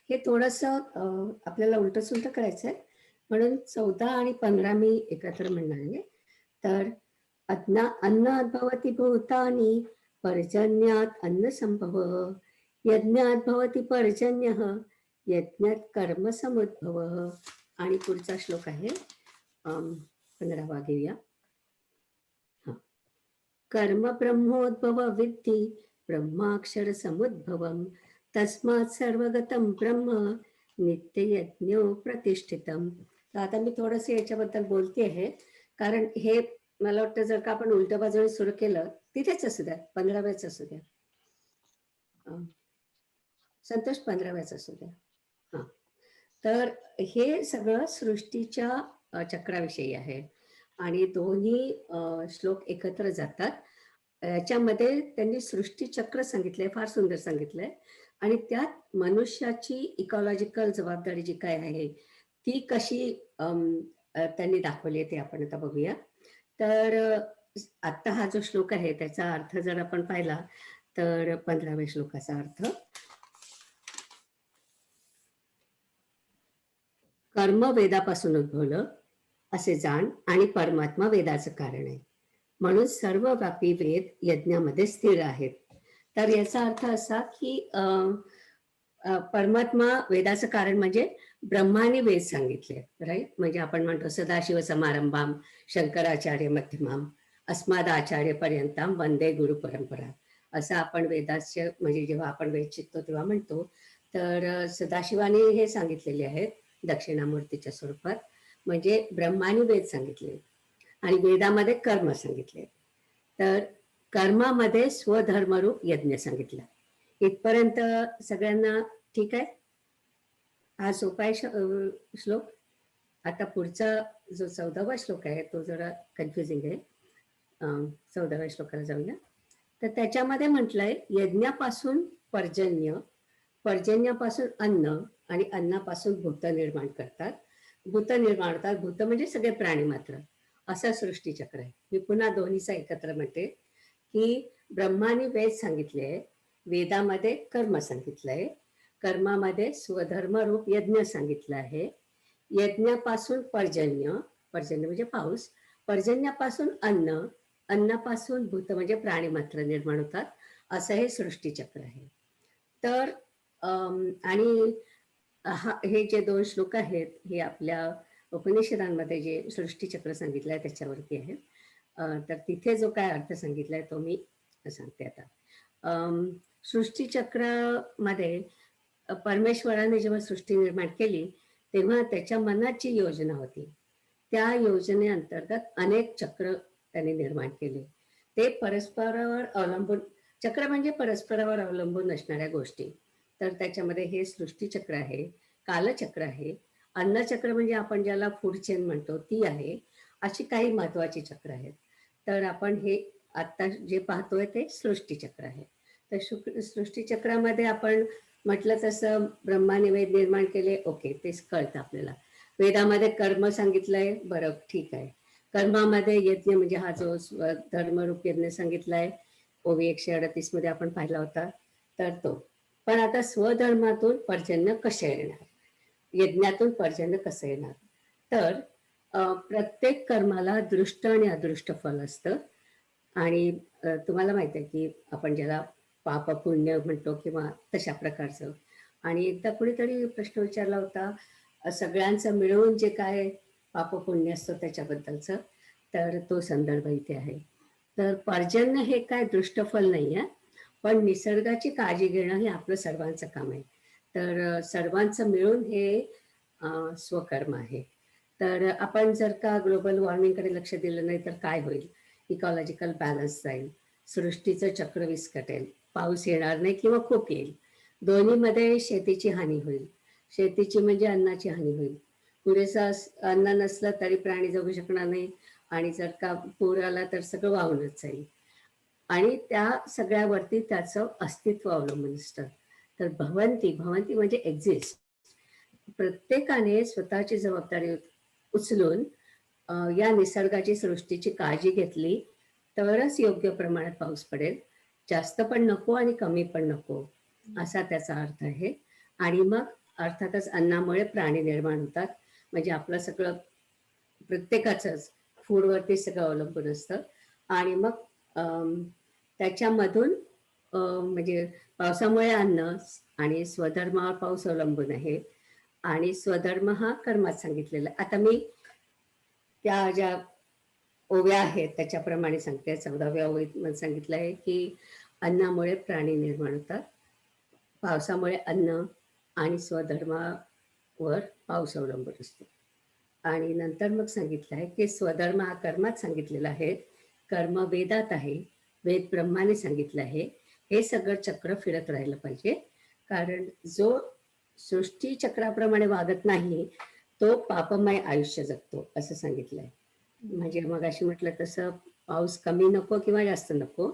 हे थोडस आपल्याला उलट सुलट करायचंय म्हणून 14 आणि 15 मी एकत्र म्हणणार आहे. तर अन्नात भवति भूतानि पर्जन्यात अन्न संभव. यज्ञात भवति पर्जन्यः यज्ञात कर्म समुद्भव. आणि पुढचा श्लोक आहे 15वा घेऊया. कर्म ब्रह्मोद्भव विद्धि ब्रह्माक्षर समुद्भवम. तस्मात् सर्वगतं ब्रह्म नित्य यज्ञो प्रतिष्ठितम. तर आता मी थोडस याच्याबद्दल बोलते आहे कारण हे मला वाटतं जर का आपण उलट्या बाजूने सुरू केलं तिथेच असू द्या 15व्याच असू द्या. संतोष 15व्याच असू द्या. हा तर हे सगळं सृष्टीच्या चक्राविषयी आहे आणि दोन्ही श्लोक एकत्र जातात. याच्यामध्ये त्यांनी सृष्टी चक्र सांगितलंय, फार सुंदर सांगितलंय आणि त्यात मनुष्याची इकॉलॉजिकल जबाबदारी जी काय आहे ती कशी त्यांनी दाखवली आहे ते आपण आता बघूया. तर आता हा जो श्लोक आहे त्याचा अर्थ जर आपण पाहिला तर 15व्या श्लोकाचा अर्थ कर्म वेदापासून उद्भवलं असे जाण आणि परमात्मा वेदाचं कारण आहे म्हणून सर्व व्यापी वेद यज्ञामध्ये स्थिर आहेत. तर याचा अर्थ असा की परमात्मा वेदाचं कारण म्हणजे ब्रह्माने वेद सांगितले, राईट. म्हणजे आपण म्हणतो सदाशिव समारंभाम शंकराचार्य मध्यमाम अस्माद आचार्य पर्यंताम वंदे गुरु परंपरा असं आपण वेदाचे म्हणजे जेव्हा आपण वेद शिकतो तेव्हा म्हणतो. तर सदाशिवाने हे सांगितलेले आहेत दक्षिणामूर्तीच्या स्वरूपात. म्हणजे ब्रह्माने वेद सांगितले आणि वेदामध्ये कर्म सांगितले. तर कर्मामध्ये स्वधर्मरूप यज्ञ सांगितला. इथपर्यंत सगळ्यांना ठीक आहे? हा सोपा आहे श्लोक. आता पुढचा जो 14वा श्लोक आहे तो जरा कन्फ्युजिंग आहे. 14व्या श्लोकाला जाऊया. तर त्याच्यामध्ये म्हटलंय यज्ञापासून पर्जन्य, पर्जन्यापासून अन्न आणि अन्नापासून भूत निर्माण करतात. भूत निर्माण करतात, भूत म्हणजे सगळे प्राणी मात्र, असं सृष्टीचक्र आहे. मी पुन्हा दोन्हीचा एकत्र म्हणते की ब्रह्माने वेद सांगितले, वेदामध्ये कर्म सांगितलंय, कर्मामध्ये स्वधर्म रूप यज्ञ सांगितलं आहे, यज्ञापासून पर्जन्य पर्जन्य म्हणजे पाऊस, पर्जन्यापासून अन्न, अन्नापासून भूत म्हणजे प्राणी मात्र निर्माण होतात, असं हे सृष्टीचक्र आहे. तर आणि हे जे 2 श्लोक आहेत, हे आपल्या उपनिषदांमध्ये जे सृष्टीचक्र सांगितलं आहे त्याच्यावरती आहे. तर तिथे जो काय अर्थ सांगितलाय तो मी सांगते आता. सृष्टीचक्रामध्ये परमेश्वराने जेव्हा सृष्टी निर्माण केली, तेव्हा त्याच्या मनाची योजना होती. त्या योजनेअंतर्गत अनेक चक्र त्याने निर्माण केले. ते परस्परावर अवलंबून, चक्र म्हणजे परस्परावर अवलंबून असणाऱ्या गोष्टी. तर त्याच्यामध्ये हे सृष्टीचक्र आहे, कालचक्र आहे, अन्नचक्र म्हणजे आपण ज्याला फूड चेन म्हणतो ती आहे, अशी काही महत्वाची चक्र आहेत. तर आपण हे आता जे पाहतोय ते सृष्टीचक्र आहे. तर सृष्टीचक्रामध्ये आपण म्हटलं तसं ब्रह्माने वेद निर्माण केले, ओके, तेच कळतं आपल्याला. वेदामध्ये कर्म सांगितलंय, बरं ठीक आहे. कर्मामध्ये यज्ञ म्हणजे हा जो धर्मरूप यज्ञ सांगितलाय, ओवी 138 मध्ये आपण पाहिला होता, तर तो. पण आता स्वधर्मातून पर्जन्य कसे येणार, यज्ञातून पर्जन्य कसं येणार? तर प्रत्येक कर्माला दृष्ट आणि अदृष्ट फल असतं. आणि तुम्हाला माहिती आहे की आपण ज्याला पाप पुण्य म्हणतो किंवा तशा प्रकारचं. आणि एकदा कुणीतरी प्रश्न विचारला होता, सगळ्यांचं मिळून जे काय पाप पुण्य असतं त्याच्याबद्दलचं, तर तो संदर्भ इथे आहे. तर पर्जन्य हे काय दृष्टफल नाही आहे, पण निसर्गाची काळजी घेणं हे आपलं सर्वांचं काम आहे. तर सर्वांचं मिळून हे स्वकर्म आहे. तर आपण जर का ग्लोबल वॉर्मिंगकडे लक्ष दिलं नाही तर काय होईल? इकॉलॉजिकल बॅलन्स जाईल, सृष्टीचं चक्र विस्कटेल, पाऊस येणार नाही किंवा खूप येईल. दोन्हीमध्ये शेतीची हानी होईल. शेतीची म्हणजे अन्नाची हानी होईल. पुरेसं अन्न नसलं तरी प्राणी जगू शकणार नाही, आणि जर का पूर आला तर सगळं वाहूनच जाईल. आणि त्या सगळ्यावरती त्याचं अस्तित्व अवलंबून असतं. तर भवंती म्हणजे एक्झिस्ट. प्रत्येकाने स्वतःची जबाबदारी उचलून या निसर्गाची सृष्टीची काळजी घेतली तरच योग्य प्रमाणात पाऊस पडेल. जास्त पण नको आणि कमी पण नको, असा त्याचा अर्थ आहे. आणि मग अर्थातच अन्नामुळे प्राणी निर्माण होतात. म्हणजे आपलं सगळं प्रत्येकाचंच फूडवरती सगळं अवलंबून असतं. आणि मग त्याच्यामधून म्हणजे पावसामुळे अन्न आणि स्वधर्मावर पाऊस अवलंबून आहे. आणि स्वधर्म हा कर्मात सांगितलेला. आता मी त्या ज्या ओव्या आहेत त्याच्याप्रमाणे सांगते. 14व्या ओवीत मला सांगितलं आहे की अन्नामुळे प्राणी निर्माण होतात, पावसामुळे अन्न आणि स्वधर्मावर पाऊस अवलंबून असतो. आणि नंतर मग सांगितलं आहे की स्वधर्म हा कर्मात सांगितलेला आहे, कर्म वेदात आहे, वेद ब्रह्माने सांगितलं आहे. हे सगळं चक्र फिरत राहिलं पाहिजे, कारण जो सृष्टी चक्राप्रमाणे वागत नाही तो पापमय आयुष्य जगतो, असं सांगितलं आहे. म्हणजे मग अशी म्हटलं तसं पाऊस कमी नको किंवा जास्त नको.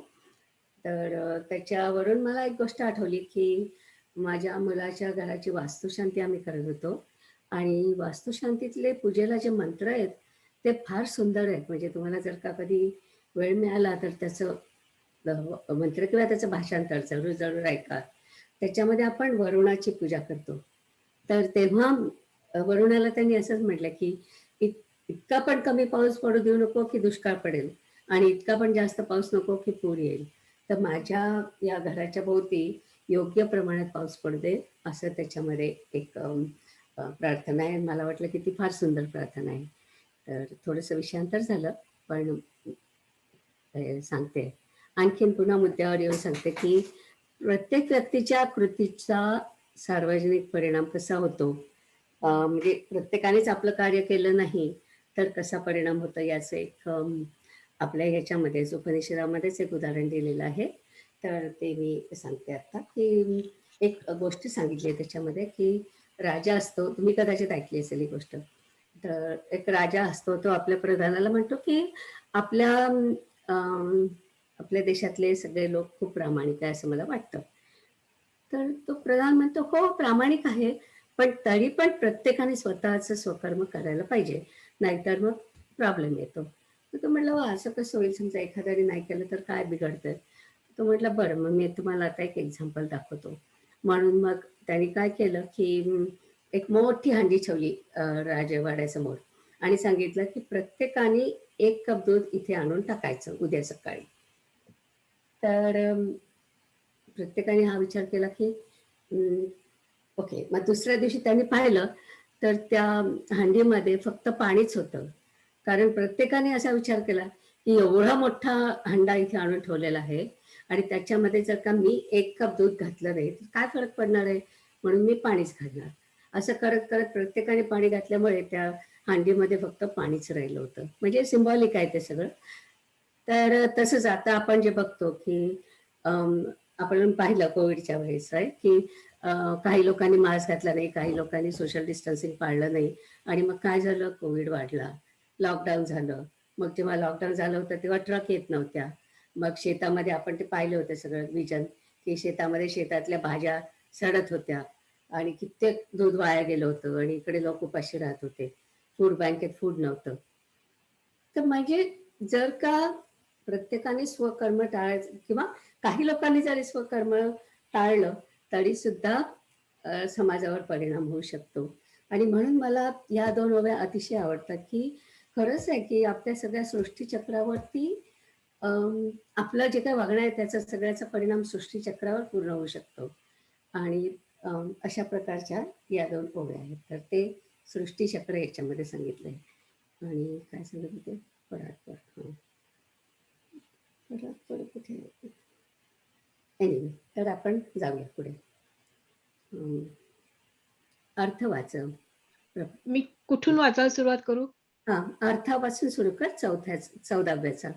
तर त्याच्यावरून मला एक गोष्ट आठवली की माझ्या मुलाच्या घराची वास्तुशांती आम्ही करत होतो, आणि वास्तुशांतीतले पूजेला जे मंत्र आहेत ते फार सुंदर आहेत. म्हणजे तुम्हाला जर का कधी वेळ मिळाला तर त्याचं मंत्र किंवा त्याचं भाषांतर जरूर जरूर ऐका. त्याच्यामध्ये आपण वरुणाची पूजा करतो. तर तेव्हा वरुणाला त्यांनी असंच म्हटलं की इतका पण कमी पाऊस पडू देऊ नको की दुष्काळ पडेल, आणि इतका पण जास्त पाऊस नको की पूर येईल. तर माझ्या या घराच्या भोवती योग्य प्रमाणात पाऊस पडू दे, असं त्याच्यामध्ये एक प्रार्थना आहे. मला वाटलं की ती फार सुंदर प्रार्थना आहे. तर थोडंसं विषयांतर झालं, पण सांगते. आणखीन पुन्हा मुद्द्यावर येऊन सांगते की प्रत्येक व्यक्तीच्या कृतीचा सार्वजनिक परिणाम कसा होतो, म्हणजे प्रत्येकानेच आपलं कार्य केलं नाही तर कसा परिणाम होतो याचं एक आपल्या ह्याच्यामध्ये उपनिषदामध्येच एक उदाहरण दिलेलं आहे. तर ते मी सांगते आता की एक गोष्ट सांगितली आहे त्याच्यामध्ये की राजा असतो, तुम्ही कदाचित ऐकली असेल ही गोष्ट. तर एक राजा असतो, तो आपल्या प्रधानाला म्हणतो की आपल्या आपल्या देशातले सगळे लोक खूप प्रामाणिक आहे असं मला वाटतं. तर तो प्रधान म्हणतो, हो प्रामाणिक आहे, पण तरी पण प्रत्येकाने स्वतःचं स्वकर्म करायला पाहिजे, नाहीतर मग प्रॉब्लेम येतो. तर तो म्हटलं, असं कसं होईल, समजा एखाद्याने नाही केलं तर काय बिघडतं? तो म्हटलं, बरं मग मी तुम्हाला आता एक एक्झाम्पल दाखवतो. म्हणून मग त्यांनी काय केलं की एक मोठी हंडी ठेवली राजवाड्यासमोर, आणि सांगितलं की प्रत्येकाने 1 कप दूध इथे आणून टाकायचं उद्या सकाळी. तर प्रत्येकाने हा विचार केला की ओके. मग दुसऱ्या दिवशी त्यांनी पाहिलं तर त्या हंडीमध्ये फक्त पाणीच होतं. कारण प्रत्येकाने असा विचार केला की एवढा मोठा हंडा इथे आणून ठेवलेला आहे आणि त्याच्यामध्ये जर का मी 1 कप दूध घातलं नाही तर काय फरक पडणार आहे, म्हणून मी पाणीच घालणार. असं करत करत प्रत्येकाने पाणी घातल्यामुळे त्या हंडीमध्ये फक्त पाणीच राहिलं होतं. म्हणजे सिम्बॉलिक आहे ते सगळं. तर तसंच आता आपण जे बघतो की आपण पाहिलं कोविडच्या वेळेस राईट की काही लोकांनी मास्क घातला नाही, काही लोकांनी सोशल डिस्टन्सिंग पाळलं नाही आणि मग काय झालं, कोविड वाढला, लॉकडाऊन झालं. मग जेव्हा लॉकडाऊन झालं होतं तेव्हा ट्रक येत नव्हत्या. मग शेतामध्ये आपण ते पाहिलं होतं सगळं विजन की शेतामध्ये शेतातल्या भाज्या सडत होत्या आणि कित्येक दूध वाया गेलं होतं आणि इकडे लोक उपाशी राहत होते. फूड बँकेत फूड नव्हतं. तर म्हणजे जर का प्रत्येकाने स्वकर्म टाळायचं किंवा काही लोकांनी जरी स्वकर्म टाळलं तरी सुद्धा समाजावर परिणाम होऊ शकतो. आणि म्हणून मला या 2 ओव्या अतिशय आवडतात की खरंच आहे की आपल्या सगळ्या सृष्टीचक्रावरती आपलं जे काही वागणं आहे त्याचा सगळ्याचा परिणाम सृष्टीचक्रावर पूर्ण होऊ शकतो. आणि अशा प्रकारच्या या 2 ओव्या आहेत. तर ते सृष्टीचक्र याच्यामध्ये सांगितलंय. आणि काय सांगत होते? परात्पर. हां. परात्पर कुठे आहे? एनिवे तर आपण जाऊया पुढे. अर्थ वाचव. मी कुठून वाचायला सुरुवात करू? हां, अर्थापासून सुरू कर 14व्याचा.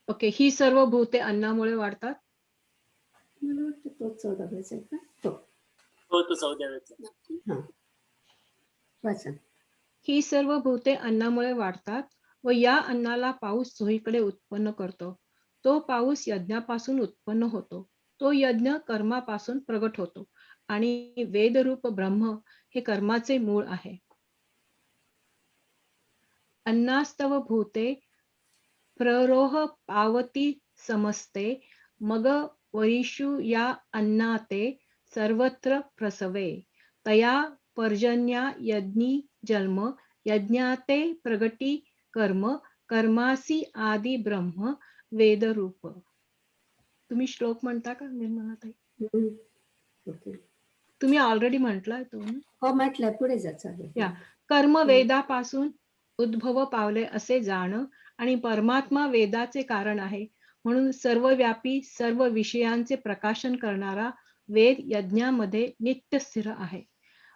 ओके. ही सर्व भूते अन्नामुळे वाढतात. मला वाटतं तोच 14व्याचा आहे का? तो. हो, तो 14व्याचा. हां. वाचा. ही सर्व भूते अन्नामुळे वाढतात व या अन्नाला पाऊस चोहीकडे उत्पन्न करतो. तो पाऊस यज्ञापासून उत्पन्न होतो. तो यज्ञ कर्मापासून प्रगट होतो आणि वेदरूप ब्रह्म हे कर्माचे मूळ आहे. अन्नास्तव भूते प्ररोह पावती समस्ते मग वरिषु या अन्नाते सर्वत्र प्रसवे तया पर्जन्या यज्ञी जन्म यज्ञाते प्रगटी कर्म कर्मासी आदि ब्रह्म वेदरूप. तुम्ही श्लोक म्हणता का निर्मलाताई? हं. ओके. तुम्ही ऑलरेडी म्हटलाय तो ना? हो, म्हटलंय. पुढे जा चालेल. या कर्म वेदापासून उद्भव पावले असे जाण आणि परमात्मा वेदाचे कारण आहे. म्हणून सर्वव्यापी सर्व विषयांचे प्रकाशन करणारा वेद यज्ञामध्ये नित्य स्थिर आहे.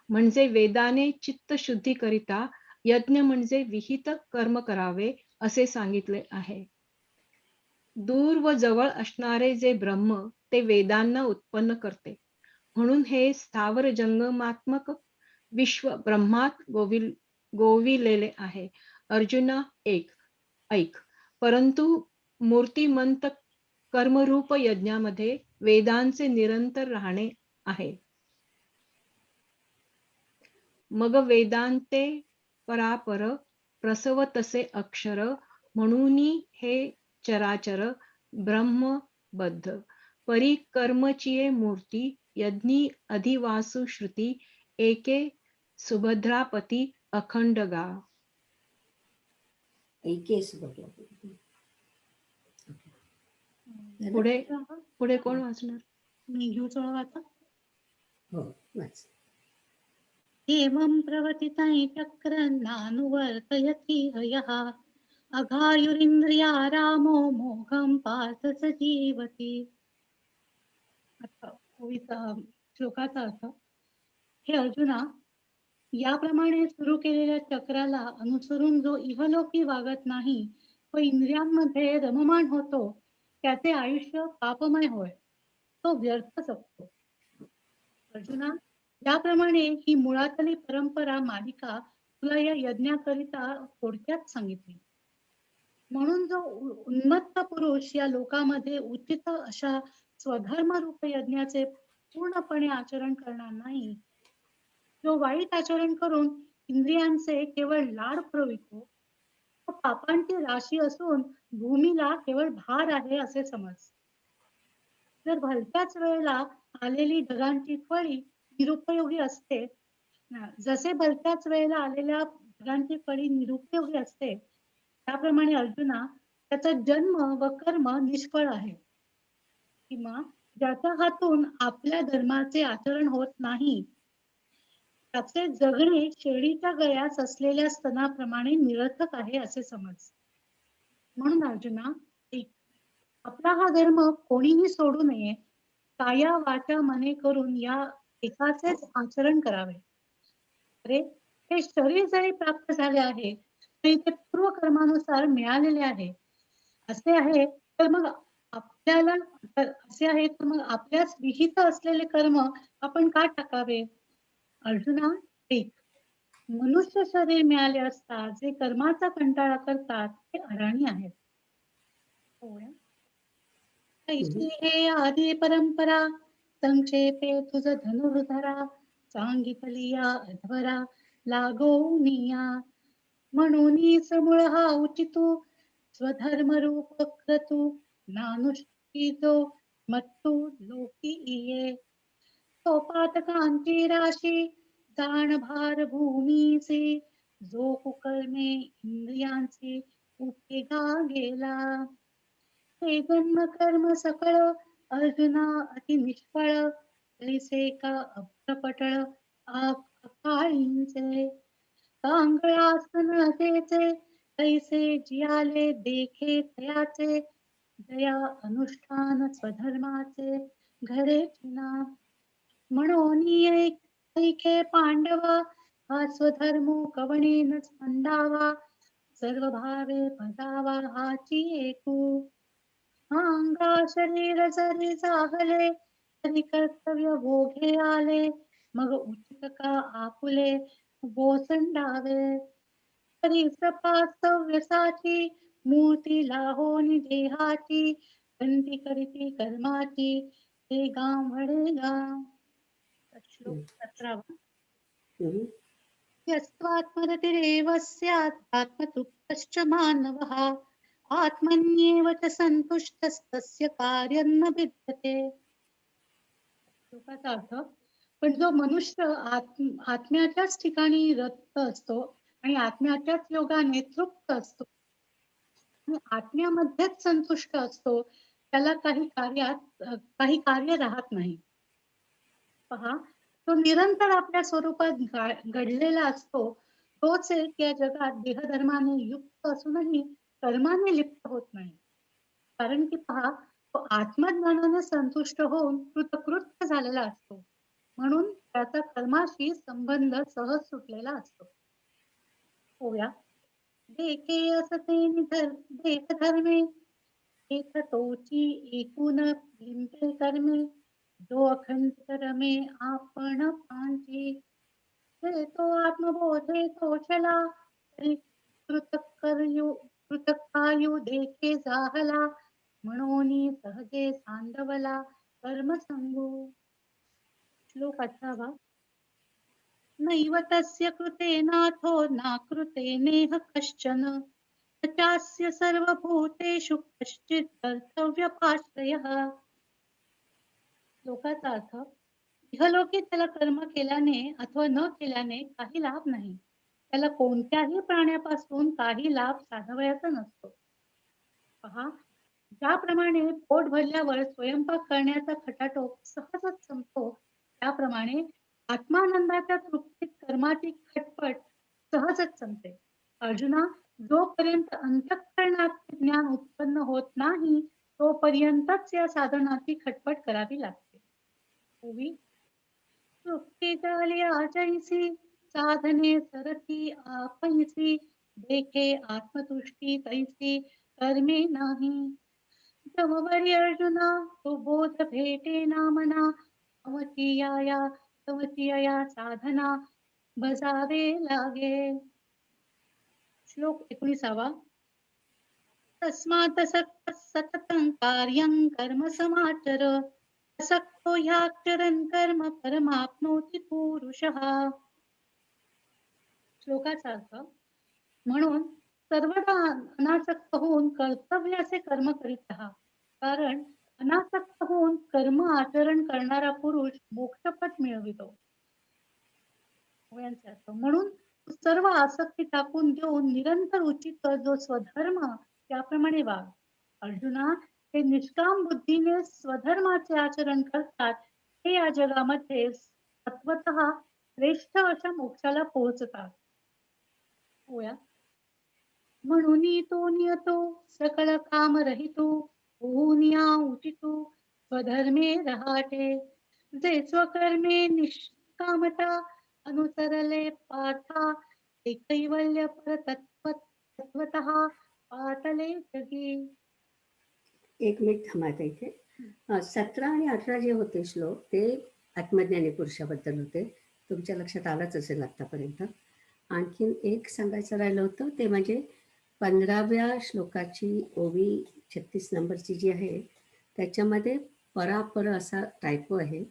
म्हणजे वेदाने चित्त शुद्धीकरिता यज्ञ म्हणजे विहित कर्म करावे असे सांगितले आहे. दूर व जवळ असणारे जे ब्रह्म ते वेदांना उत्पन्न करते. म्हणून हे स्थावर जंगमात्मक विश्व ब्रह्मात गोविलेले आहे. अर्जुना ऐक. परंतु मूर्तिमंत कर्मरूप यज्ञामध्ये वेदांचे निरंतर राहणे आहे. मग वेदांते परापर प्रसवतसे अक्षर म्हणून हे चराचर ब्रह्मबद्ध परिकर्मचिये मूर्ती यज्ञी अधिवासु श्रुती एके सुभद्रापती अखंड गा. ऐकेस बघा. पुढे पुढे कोण वाचणार? मी घेऊ थोडं वाचा. हो, वाच. एवं प्रवर्तितं चक्रन्नानुवर्तयति हयः अघायुरिन्द्रिया रामो मोघं पार्थ स जीवति. आता ओळीचा श्लोकाचा अर्थ. हे अर्जुना, याप्रमाणे सुरू केलेल्या चक्राला अनुसरून जो इहलोकी वागत नाही व इंद्रियांमध्ये रममाण होतो त्याचे आयुष्य पापमय होय, तो व्यर्थ जगतो. अर्जुना, याप्रमाणे ही मुळातली परंपरा मालिका तुला या यज्ञाकरिता थोडक्यात सांगितली. म्हणून जो उन्मत्त पुरुष या लोकामध्ये उचित अशा स्वधर्म रूप यज्ञाचे पूर्णपणे आचरण करणार नाही, जो वाईट आचरण करून इंद्रियांचे केवळ लाड पुरवितो, तो पापांची राशी असून भूमीला केवळ भार आहे असे समज. जर भलत्याच वेळेला आलेली ढगांची फळी निरुपयोगी असते, जसे भलत्याच वेळेला आलेल्या मार्गांची फळी निरुपयोगी असते, त्याप्रमाणे अर्जुना त्याचा जन्म व कर्म निष्फळ आहे. किंवा ज्याच्या हातून आपल्या धर्माचे आचरण होत नाही, त्याचे जगणे शेळीच्या गळ्यात असलेल्या स्तनाप्रमाणे निरर्थक आहे असे समज. म्हणून अर्जुना, ऐक, आपला हा धर्म कोणीही सोडू नये. काया वाचा मने करून या एकाचेच आचरण करावे. अरे, हे शरीर जरी प्राप्त झाले आहे तरी ते पूर्वकर्मानुसार मिळालेले आहे. असे आहे तर मग आपल्याला असे आहे तर मग आपल्यास विहित असलेले कर्म आपण का टाकावे? अर्जुना, ऐक, मनुष्य शरीर मिळाले असता जे कर्माचा कंटाळा करतात ते अडाणी आहेत. होय. हम्म. कैसी हे आदी परंपरा, संक्षेपे तुझ धनुर्धरा, सांगितली या अध्वरा, लागो निया. म्हणून समूळ हा उचितू, स्वधर्म रूप क्रतू, नानुष्ठी जो मत्तू लोकी इये. तो पातकांची राशी, जाण भार भूमीचे, जो कुकर्मे इंद्रियांचे उपयोगा गेला. हे जन्म कर्म सकळ, अर्जुना अति निष्फळ, तैसे का अभ्रपटळ अकाळींचे. कांगळासन असेचे, तैसे जियाले देखे तयाचे, जया अनुष्ठान स्वधर्माचे घडे चिना. म्हणून ऐके पांडव, हा स्वधर्मो कवणेन स्पंदावा, सर्व भावे भजावा हाची एकू. अंगा शरीर जरी जागले, तरी कर्तव्य भोगे आले, मग उचित का आपुले बोसंडावे. तरी वास्तव्यसाची, मूर्ती लाहोनी देहाची, कंठी करीती कर्माची, ते गांभडेगा. श्लोक 17. हम्म. यस्त्वात्मरतिरेव स्यात् आत्मतृप्तश्च मानवः, आत्मन्येव च संतुष्टस्तस्य कार्यं न विद्यते. श्लोकाचा अर्थ, पण जो मनुष्य आत्म्याच्याच ठिकाणी रत असतो आणि आत्म्याच्याच योगाने तृप्त असतो आणि आत्म्यामध्येच संतुष्ट असतो, त्याला काही कार्य राहत नाही. पहा, तो निरंतर आपल्या स्वरूपात घडलेला असतो. तोच एक या जगात देहधर्माने युक्त असूनही कर्माने लिप्त होत नाही. कारण की पहा, तो आत्मज्ञानाने संतुष्ट होऊन कृतकृत्य झालेला असतो. म्हणून त्याचा कर्माशी संबंध सहज सुटलेला असतो. होया. देखे असते देह धर्मे, एक तोची एकूण लिंबे कर्मे, जो अखंड रमे आपण पांची. ते तो आत्मबोधे तोचला, तरी कृतकायु देखे जाहला, म्हणून सहजे सांडवला कर्म संगू. श्लोक 18. नैव तस्य कृतेनाथो नाकृतेनेह कश्चन, न चास्य सर्वभूतेषु कश्चित् कर्तव्यपाश्रयः. श्लोकाचा अर्थ, इहलोकी त्याला कर्म केल्याने अथवा न केल्याने काही लाभ नाही. त्याला कोणत्याही प्राण्यापासून काही लाभ साधवायचा नसतो. पहा, ज्याप्रमाणे पोट भरल्यावर स्वयंपाक करण्याचा खटाटोप सहजच संपतो, त्याप्रमाणे आत्मानंदाच्या तृप्तीत कर्माची खटपट सहजच संपते. अर्जुना, जोपर्यंत अंतःकरणात ज्ञान उत्पन्न होत नाही, तोपर्यंतच या साधनाची खटपट करावी लागते. पूर्वी तृप्ती झाली आजैसी, साधने सरती आपैसी, देखे आत्मतुष्टी तैसी कर्मे नाही. समवरी अर्जुना, तो बोध भेटे नामना, समचिया साधना बजावे लागे. श्लोक 19. तस्मात् सततं कार्यं कर्म समाचर, असक्तो ह्याचरन् कर्म परमाप्नोति पुरुषः. श्लोकाचा अर्थ, म्हणून सर्वदा अनासक्त होऊन कर्तव्याचे कर्म करीत राहा. कारण अनासक्त होऊन कर्म आचरण करणारा पुरुष मोक्षपद मिळवितो. यांचा अर्थ, म्हणून सर्व आसक्ती टाकून देऊन निरंतर उचित जो स्वधर्म त्याप्रमाणे वाग. अर्जुना, हे निष्काम बुद्धीने स्वधर्माचे आचरण करतात हे या जगामध्ये तत्वतः श्रेष्ठ अशा मोक्षाला पोहोचतात. होया. म्हणून तो नियतो सकल काम रहितो होऊन या उचितो स्वधर्मे रहाटे. जे स्वकर्मे निष्कामता अनुसरले पार्था ते कैवल्य तत्वतः पातले जगी. एक मिनिट थांबा इथे. 17 आणि 18 जे होते श्लोक ते आत्मज्ञानी पुरुषाबद्दल होते. तुमच्या लक्षात आलंच असेल आतापर्यंत. आणखीन एक सांगायचं राहिलं होतं ते म्हणजे 15व्या श्लोकाची ओवी 36 नंबरची जी आहे त्याच्यामध्ये परापर असा टायपो आहे.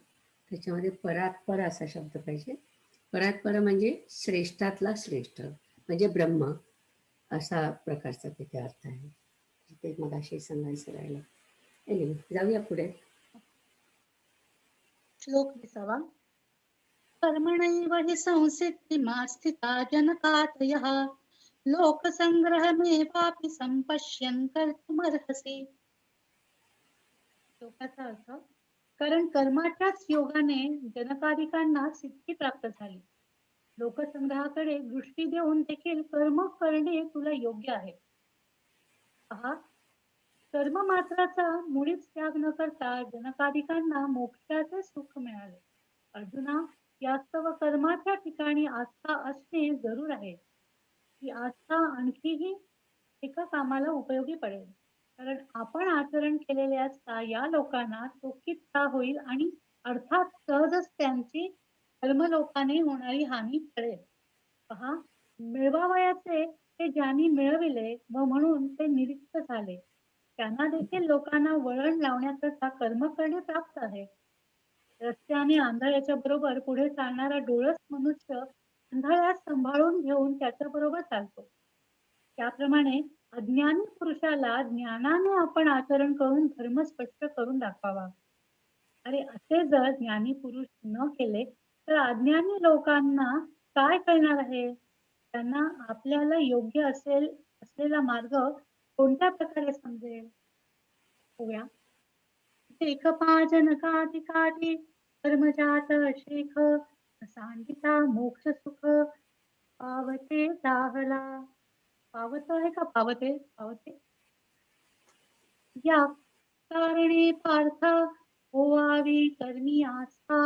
त्याच्यामध्ये परात्पर असा शब्द पाहिजे. परात्पर म्हणजे श्रेष्ठातला श्रेष्ठ म्हणजे ब्रह्म असा प्रकारचा तिथे अर्थ आहे. ते मगाशी सांगायचं राहिलं. Anyway, जाऊया पुढे. श्लोक 20. कर्मणैव हि संसिद्धिमा स्थिता जनकातयः लोकसंग्रहमेवापि संपश्यन् कर्तुमर्हसि. श्लोकाचा अर्थ, कारण कर्माच्याच योगाने जनकादिकांना सिद्धी प्राप्त झाली. लोकसंग्रहाकडे दृष्टी देऊन देखील कर्म करणे तुला योग्य आहे. पहा, कर्म मात्राचा मुळीच त्याग न करता जनकादिकांना मोक्षाचे सुख मिळाले. अर्जुना, यास्तव कर्माच्या ठिकाणी आस्था असणे जरूर आहे. ही आस्था आणखीही एका कामाला उपयोगी पडेल. कारण आपण आचरण केलेल्या या लोकांना चोखीत होईल आणि अर्थात सहजच त्यांची कर्मलोकाने होणारी हानी टळेल. पहा, मिळवावयाचे ते ज्यांनी मिळविले व म्हणून ते निरीक्त झाले त्यांना देखील लोकांना वळण लावण्याकरता कर्म करणे प्राप्त आहे. रस्त्याने आंधळ्याच्या बरोबर पुढे चालणारा डोळस मनुष्य आंधळ्यास सांभाळून घेऊन त्याच्या बरोबर चालतो. त्याप्रमाणे अज्ञानी पुरुषाला ज्ञानाने आपण आचरण करून धर्म स्पष्ट करून दाखवावा. अरे, असे जर ज्ञानी पुरुष न केले तर अज्ञानी लोकांना काय कळणार आहे? त्यांना आपल्याला योग्य असलेला मार्ग कोणत्या प्रकारे समजेल? होया. शेखपा जनकाधिकारी कर्मजात शेख सांगिता मोक्ष सुख पावते दाहला. पावत आहे का? पावते पावते. या कारणे पार्थ होवावी कर्मी आस्था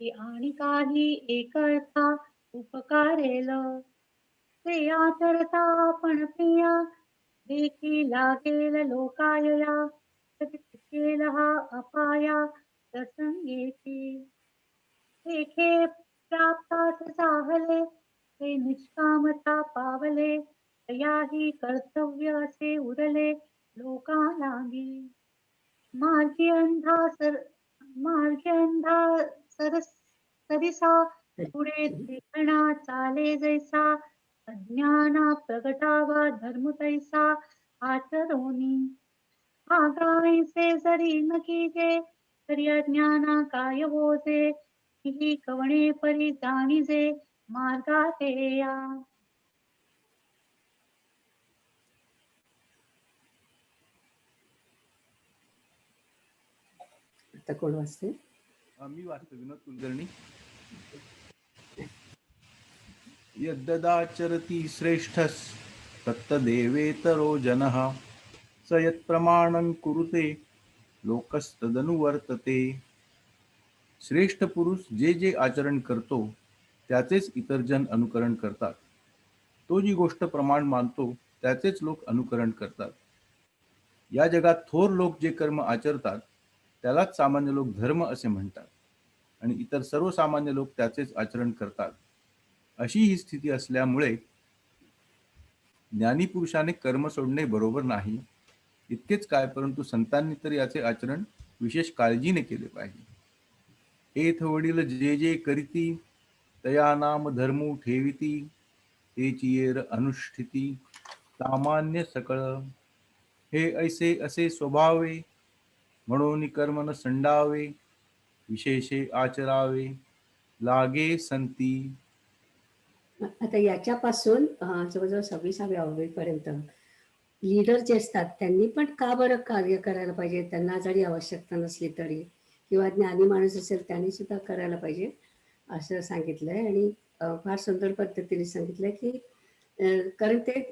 हे आणि काही एक अर्था उपकारेल. ते आचरता आपण प्रिया देखी लागेल लोकायया केल हा अपाया प्रसंगेची. देखे प्राप्तास चाहले ते निष्कामता पावले तयाही कर्तव्य असे उरले लोकांलागी. मार्गी अंधा सरिसा पुढे देखणा चाले जैसा अज्ञाना प्रगटावा धर्म तैसा आचरोनी. आगाईसे जरी न कीजे तरी अज्ञाना काय होते ही कवणे परी जाणीजे मार्गाते या. आता कोण वाचते? मी वाचतो. विनोद कुलकर्णी. यद्ददाचरति श्रेष्ठस् तत्तदेवेतरो जनः स यत्प्रमाणं कुरुते लोकस्तदनुवर्तते. श्रेष्ठ पुरुष जे जे आचरण करतो त्याचेच इतर जन अनुकरण करतात. तो जी गोष्ट प्रमाण मानतो त्याचेच लोक अनुकरण करतात. या जगात थोर लोक जे कर्म आचरतात त्यालाच सामान्य लोक धर्म असे म्हणतात आणि इतर सर्वसामान्य लोक त्याचेच आचरण करतात. अशी ही स्थिती असल्यामुळे ज्ञानी पुरुषाने कर्म सोडणे बरोबर नाही. इतकेच काय, परंतु संतांनी तर याचे आचरण विशेष काळजीने केले पाहिजे. एथ वडील जे जे करीती तया नाम धर्मू ठेविती तेची येर अनुष्ठिती सामान्य सकळ. हे ऐसे असे स्वभावे म्हणून कर्म न संडावे विशेषे आचरावे लागे संती. आता याच्यापासून जवळजवळ 26व्या पर्यंत लीडर जे असतात त्यांनी पण का बरं कार्य करायला पाहिजे, त्यांना जरी आवश्यकता नसली तरी, किंवा ज्ञानी माणूस असेल त्यांनी सुद्धा करायला पाहिजे असं सांगितलंय. आणि फार सुंदर पद्धतीने सांगितलंय की कारण ते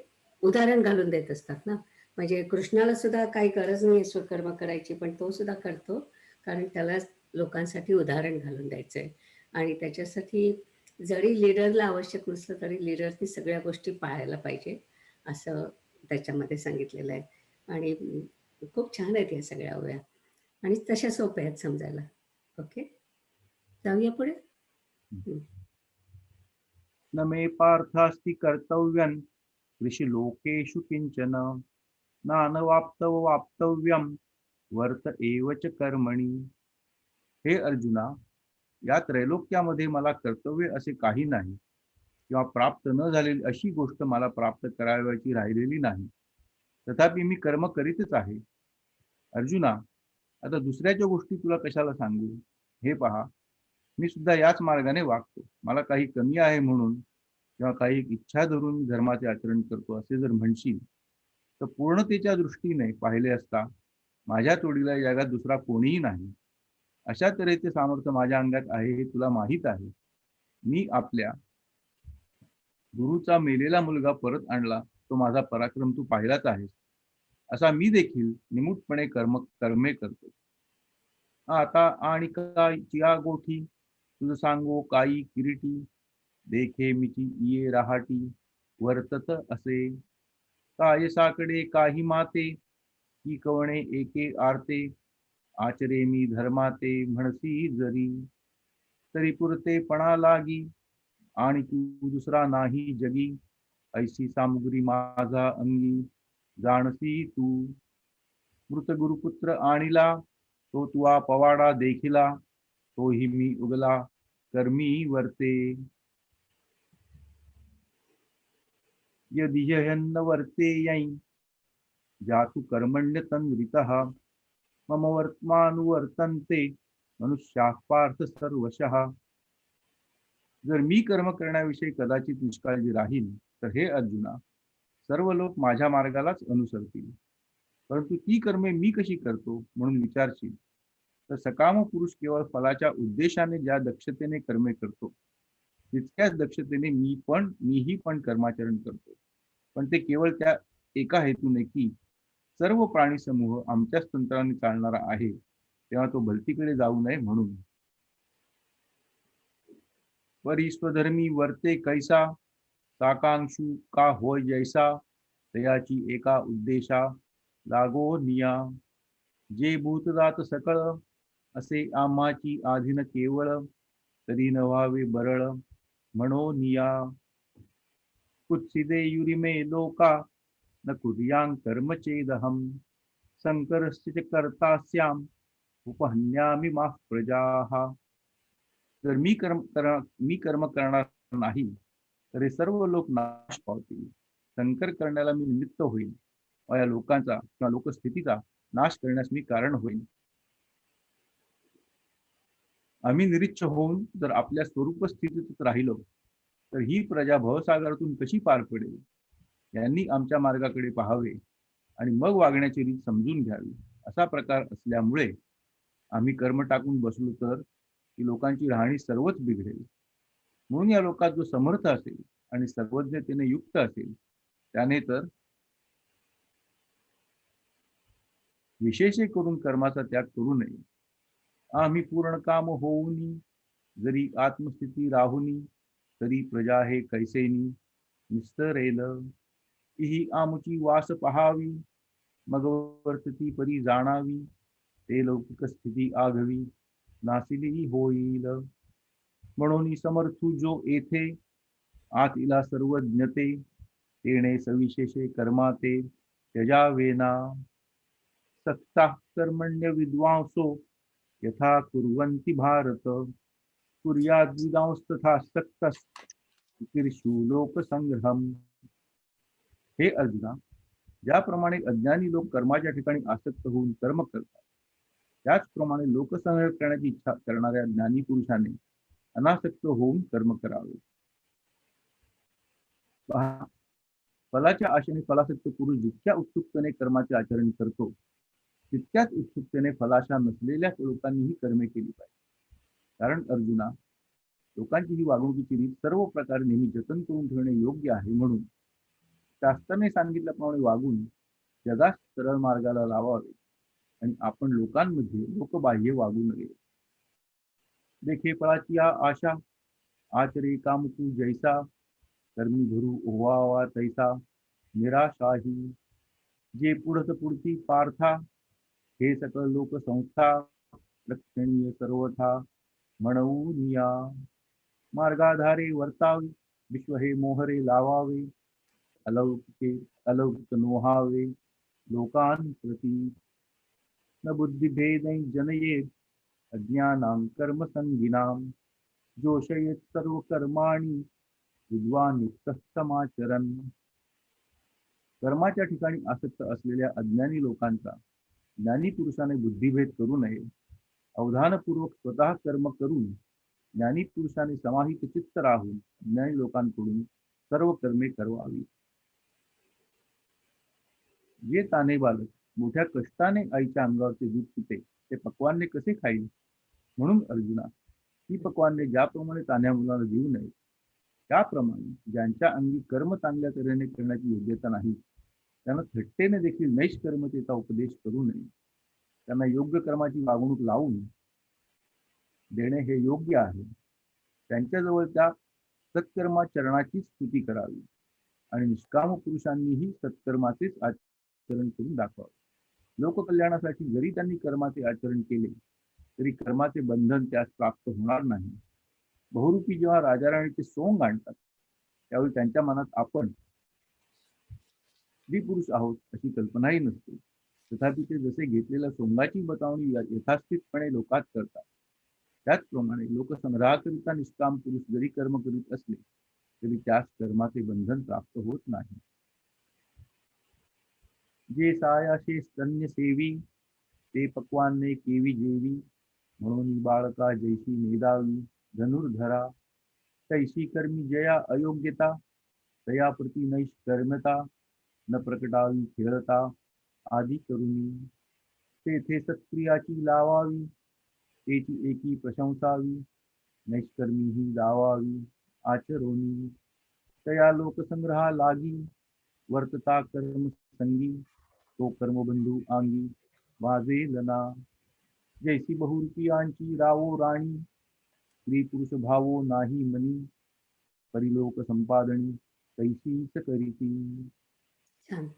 उदाहरण घालून देत असतात ना. म्हणजे कृष्णाला सुद्धा काही गरज नाही स्वकर्म करायची, पण तो सुद्धा करतो कारण त्याला लोकांसाठी उदाहरण घालून द्यायचंय. आणि त्याच्यासाठी जरी लीडरला आवश्यक नसलं तरी लीडरनी सगळ्या गोष्टी पाळायला पाहिजे असं त्याच्यामध्ये सांगितलेलं आहे. आणि खूप छान आहेत या सगळ्या ओव्या आणि तशा सोप्या आहेत समजायला. ओके, जाऊया पुढे. न मे पार्थास्ति कर्तव्यं कृषि लोकेषु किंचन नानवाप्तव्यं वर्त एव च कर्मणि. हे अर्जुना, या त्रैलोक्यामध्ये मला कर्तव्य असे काही नाही किंवा प्राप्त न झालेली अशी गोष्ट मला प्राप्त करावयाची राहिलेली नाही. तथापि मी कर्म करीतच आहे. अर्जुना, आता दुसऱ्याच्या गोष्टी तुला कशाला सांगू? हे पहा, मी सुद्धा याच मार्गाने वागतो. मला काही कमी आहे म्हणून किंवा काही इच्छा धरून धर्माचे आचरण करतो असे जर म्हणशील तर पूर्णतेच्या दृष्टीने पाहिले असता माझ्या तोडीला या जगात दुसरा कोणीही नाही. अशा तऱ्हेचे सामर्थ्य माझ्या अंगात आहे हे तुला माहीत आहे. मी आपल्या गुरुचा मेलेला मुलगा परत आणला, तो माझा पराक्रम तू पाहिलाच आहेस. असा मी देखील निमूटपणे कर्मे करतो. आता आणि काय चिया गोठी तुझ सांगो काही किरीटी, देखे मिची ये रहाटी वर्तत असे. काय साकडे काही माते की कवणे एके आरते, आचरे मी धर्माते म्हणसी जरी, तरी पुरते पणा लागी आणि तू दुसरा नाही जगी. ऐशी सामुग्री माझा अंगी जाणसी तू. मृत गुरुपुत्र आणिला तो तुआ पवाडा देखिला, तोही मी उगला कर्मी वर्ते. यदि ह्यन्न वर्ते यई जातु कर्मण्य तन्वितः, मम वर्तमानुवर्तन्ते मनुष्याः पार्थ सर्वशः. जर मी कर्म करण्याविषयी कदाचित निष्काळजी राहील तर हे अर्जुना, सर्व लोक माझ्या मार्गालाच अनुसरतील. परंतु ती कर्मे मी कशी करतो म्हणून विचारशील तर सकाम पुरुष केवळ फलाच्या उद्देशाने ज्या दक्षतेने कर्मे करतो तितक्याच दक्षतेने मीही पण कर्माचरण करतो. पण ते केवळ त्या एका हेतूने की सर्व प्राणी समूह आमच्याच तंत्राने चालणारा आहे, तेव्हा तो भलतीकडे जाऊ नये म्हणून. परी स्वधर्मी वर्ते कैसा, साकांक्षू का होय जैसा, तयाची एका उद्देशा लागो निया. जे भूतदात सकळ असे आम्हाची आधीन केवळ, तरी न व्हावे बरळ म्हणो निया. कुत्सिदे युरिमे लोका न कुर्यां कर्मचेदहम, संकरस्य कर्तास्याम उपहन्यामि माः प्रजाः. जर मी कर्म करणार नाही तर हे सर्व लोक नाश पावतील. संकर करण्याला मी निमित्त होईल व या लोकांचा किंवा लोकस्थितीचा नाश करण्यास मी कारण होईल. आम्ही निरीच्छ होऊन जर आपल्या स्वरूप स्थितीत राहिलो तर ही प्रजा भवसागरातून कशी पार पडेल? यांनी आमच्या मार्गाकडे पाहावे आणि मग वागण्याची रीत समजून घ्यावी. असा प्रकार असल्यामुळे आम्ही कर्म टाकून बसलो तर की लोकांची राहणी सर्वच बिघडेल. म्हणून या लोकात जो समर्थ असेल आणि सर्वज्ञतेने युक्त असेल त्याने तर विशेषे करून कर्माचा त्याग करू नये. आम्ही पूर्ण काम होऊनी जरी आत्मस्थिती राहुनी, तरी प्रजा हे कैसेनी निस्तरेल. ही आमची वास पहावी मग वर्तती परी जाणावी, ते लौकिक स्थिती आघवी नासिली होईल. म्हणून समर्थू जो येथे आत इला सर्वज्ञते, तेणे सविशेषे कर्माते त्यजावेना. सक्ता कर्मण्य विद्वांसो यथा कुर्वन्ति भारत, कुर्याद्विदांस्तथा सक्तस् चिकीर्षु लोकसंग्रहम. हे अर्जुना, ज्याप्रमाणे अज्ञानी लोक कर्माच्या ठिकाणी आसक्त होऊन कर्म करतात, त्याचप्रमाणे लोकसंग्रह करण्याची इच्छा करणाऱ्या ज्ञानी पुरुषाने अनासक्त होऊन कर्म करावे. पहा, फलाच्या आशेने फलासक्त पुरुष जितक्या उत्सुकतेने कर्माचे आचरण करतो तितक्याच उत्सुकतेने फलाशा नसलेल्या लोकांनीही कर्मे केली पाहिजे. कारण अर्जुना, लोकांची ही वागणुकीची रीत सर्व प्रकारे नेहमी जतन करून ठेवणे योग्य आहे. म्हणून शास्त्राने सांगितल्याप्रमाणे वागून जगास सरळ मार्गाला लावावे आणि आपण लोकांमध्ये लोकबाह्य वागू नये. देखे फळाची आशा, आचरे कामकू जैसा, कर्मी भरू ओवावा तैसा, निराशाही जे पुढत पुढती पार्था, हे सकळ लोकसंस्था, लक्षणीय सर्वथा म्हणून या. मार्गाधारे वर्तावे, विश्व हे मोहरे लावावे, अलौकिके अलौकिक नोहावे लोकांप्रती. न बुद्धिभेदै जनयेत अज्ञानां कर्मसंगिनां, जोषयेत सर्व कर्माणि विद्वान युक्तः समाचरन्. कर्माच्या ठिकाणी आसक्त असलेल्या अज्ञानी लोकांचा ज्ञानी पुरुषाने बुद्धिभेद करू नये. अवधानपूर्वक स्वतः कर्म करून ज्ञानी पुरुषाने समाहित चित्त राहून ज्ञानी लोकांकडून सर्व कर्मे करवावी. जे ताने बालक मोठ्या कष्टाने आईच्या अंगावरचे दूध पिते ते पक्वान्ने कसे खाईल? म्हणून अर्जुना, ही पक्वान्ने ज्याप्रमाणे तान्ह्या मुलाला देऊ नये त्याप्रमाणे ज्यांच्या अंगी कर्म चांगल्या तऱ्हेने करण्याची योग्यता नाही त्यांना थट्टेने देखील नैष्कर्मतेचा उपदेश करू नये. त्यांना योग्य कर्माची वागणूक लावून देणे हे योग्य आहे. त्यांच्याजवळ त्या सत्कर्माचरणाची स्तुती करावी आणि निष्काम पुरुषांनीही सत्कर्माचेच आचरण करून दाखवावे. लोककल्याणासाठी जरी त्यांनी कर्माचे आचरण केले तरी कर्माचे बंधन त्यास प्राप्त होणार नाही. बहुरूपी जेव्हा राजाराणीचे सोंग आणतात त्यावेळी त्यांच्या मनात आपण स्त्री पुरुष आहोत अशी कल्पनाही नसते. तथापि ते जसे घेतलेल्या सोंगाची बतावणी यथास्थितपणे लोकात करतात त्याचप्रमाणे लोकसंग्रहाकरिता निष्काम पुरुष जरी कर्म करीत असले तरी त्यास कर्माचे बंधन प्राप्त होत नाही. जे सायाशे स्तन्य सेवी, ते पक्वान्ने केवी जेवी, म्हणून बाळका जैसी मेदावी धनुर्धरा, तैसी कर्मी जया अयोग्यता, तया प्रती नैष्कर्म्यता, न प्रकटावी खेळता आदी करुणी. तेथे सत्क्रियाची लावावी, तेची एकी प्रशंसावी, नैष्कर्मी ही लावावी आचरोनी. तया लोकसंग्रहा लागी, वर्तता कर्म संगी, तो कर्मबंधू अंगी वाजेलना. जैसी बहुरूपियांची रावो राणी, स्त्री पुरुष भावो नाही मनी, परिलोक संपादनी तैसीच करीती. छान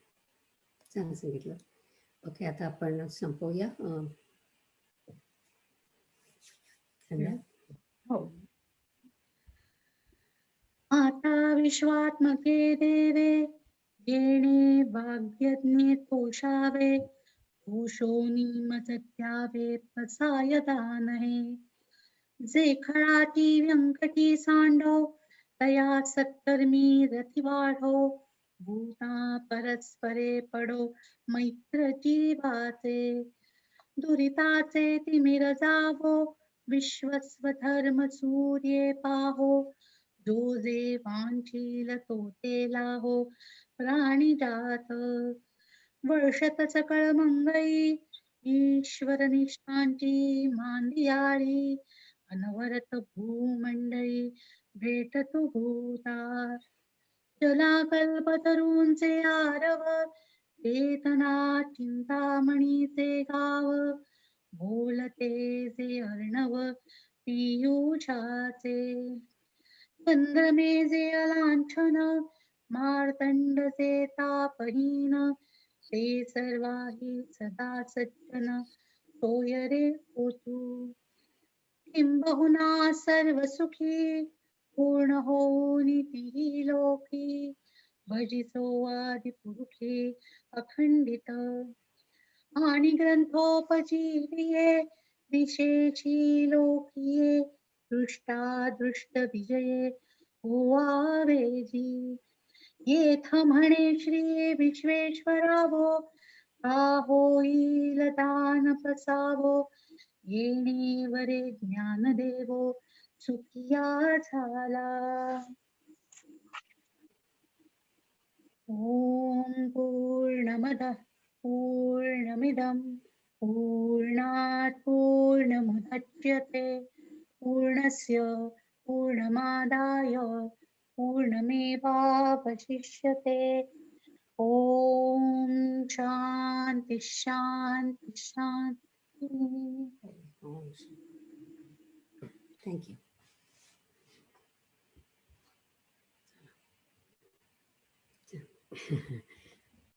छान सांगितलं. ओके, आता आपण संपवूया. हो. आता विश्वात्मके देवे, येणे भाग्यज्ञे तोषावे, तोषोनी मजत्यावे पसायदा नहे. जे खळाटी व्यंकटी सांडो, तया सत्कर्मी रती वाढो, भूता परस्परे पडो मैत्र जीवाचे. दुरिताचे तिमिर जावो, विश्वस्वधर्म सूर्ये पाहो, जो जे वांछील तो ते लाहो प्राणी जात. वर्षत सकळ मंगई, ईश्वर निष्ठांची मांदियाळी, अनवरत भूमंडळी भेटतो भूता. चला कल्पतरूंचे आरव, चेतना चिंतामणीचे गाव, बोलते जे अर्णव पियुषाचे. चंद्रमे जे अलांछन, मार्तंडचे तापहीन, ते सर्वाही सदा सज्जन सोय रे होतू. किंबहुना सर्व सुखी, पूर्ण होऊनी तिही लोकी, भजिसो आदि पुरुषे अखंडित. आणि ग्रंथोपजीविये, विशेषी लोकिये, दृष्टादृष्ट विजये होवावेजी. येथ म्हणे श्री विश्वेश्वरावो, का होईल दान पसावो, येणे वरे ज्ञान देवो सुखिया झाला. ॐ पूर्णमदः पूर्णमिदं पूर्णात् पूर्णमुदच्यते पूर्णस्य पूर्णमादाय पूर्णमेवावशिष्यते ॐ शान्ति शान्ति शान्तिः थँक्यू.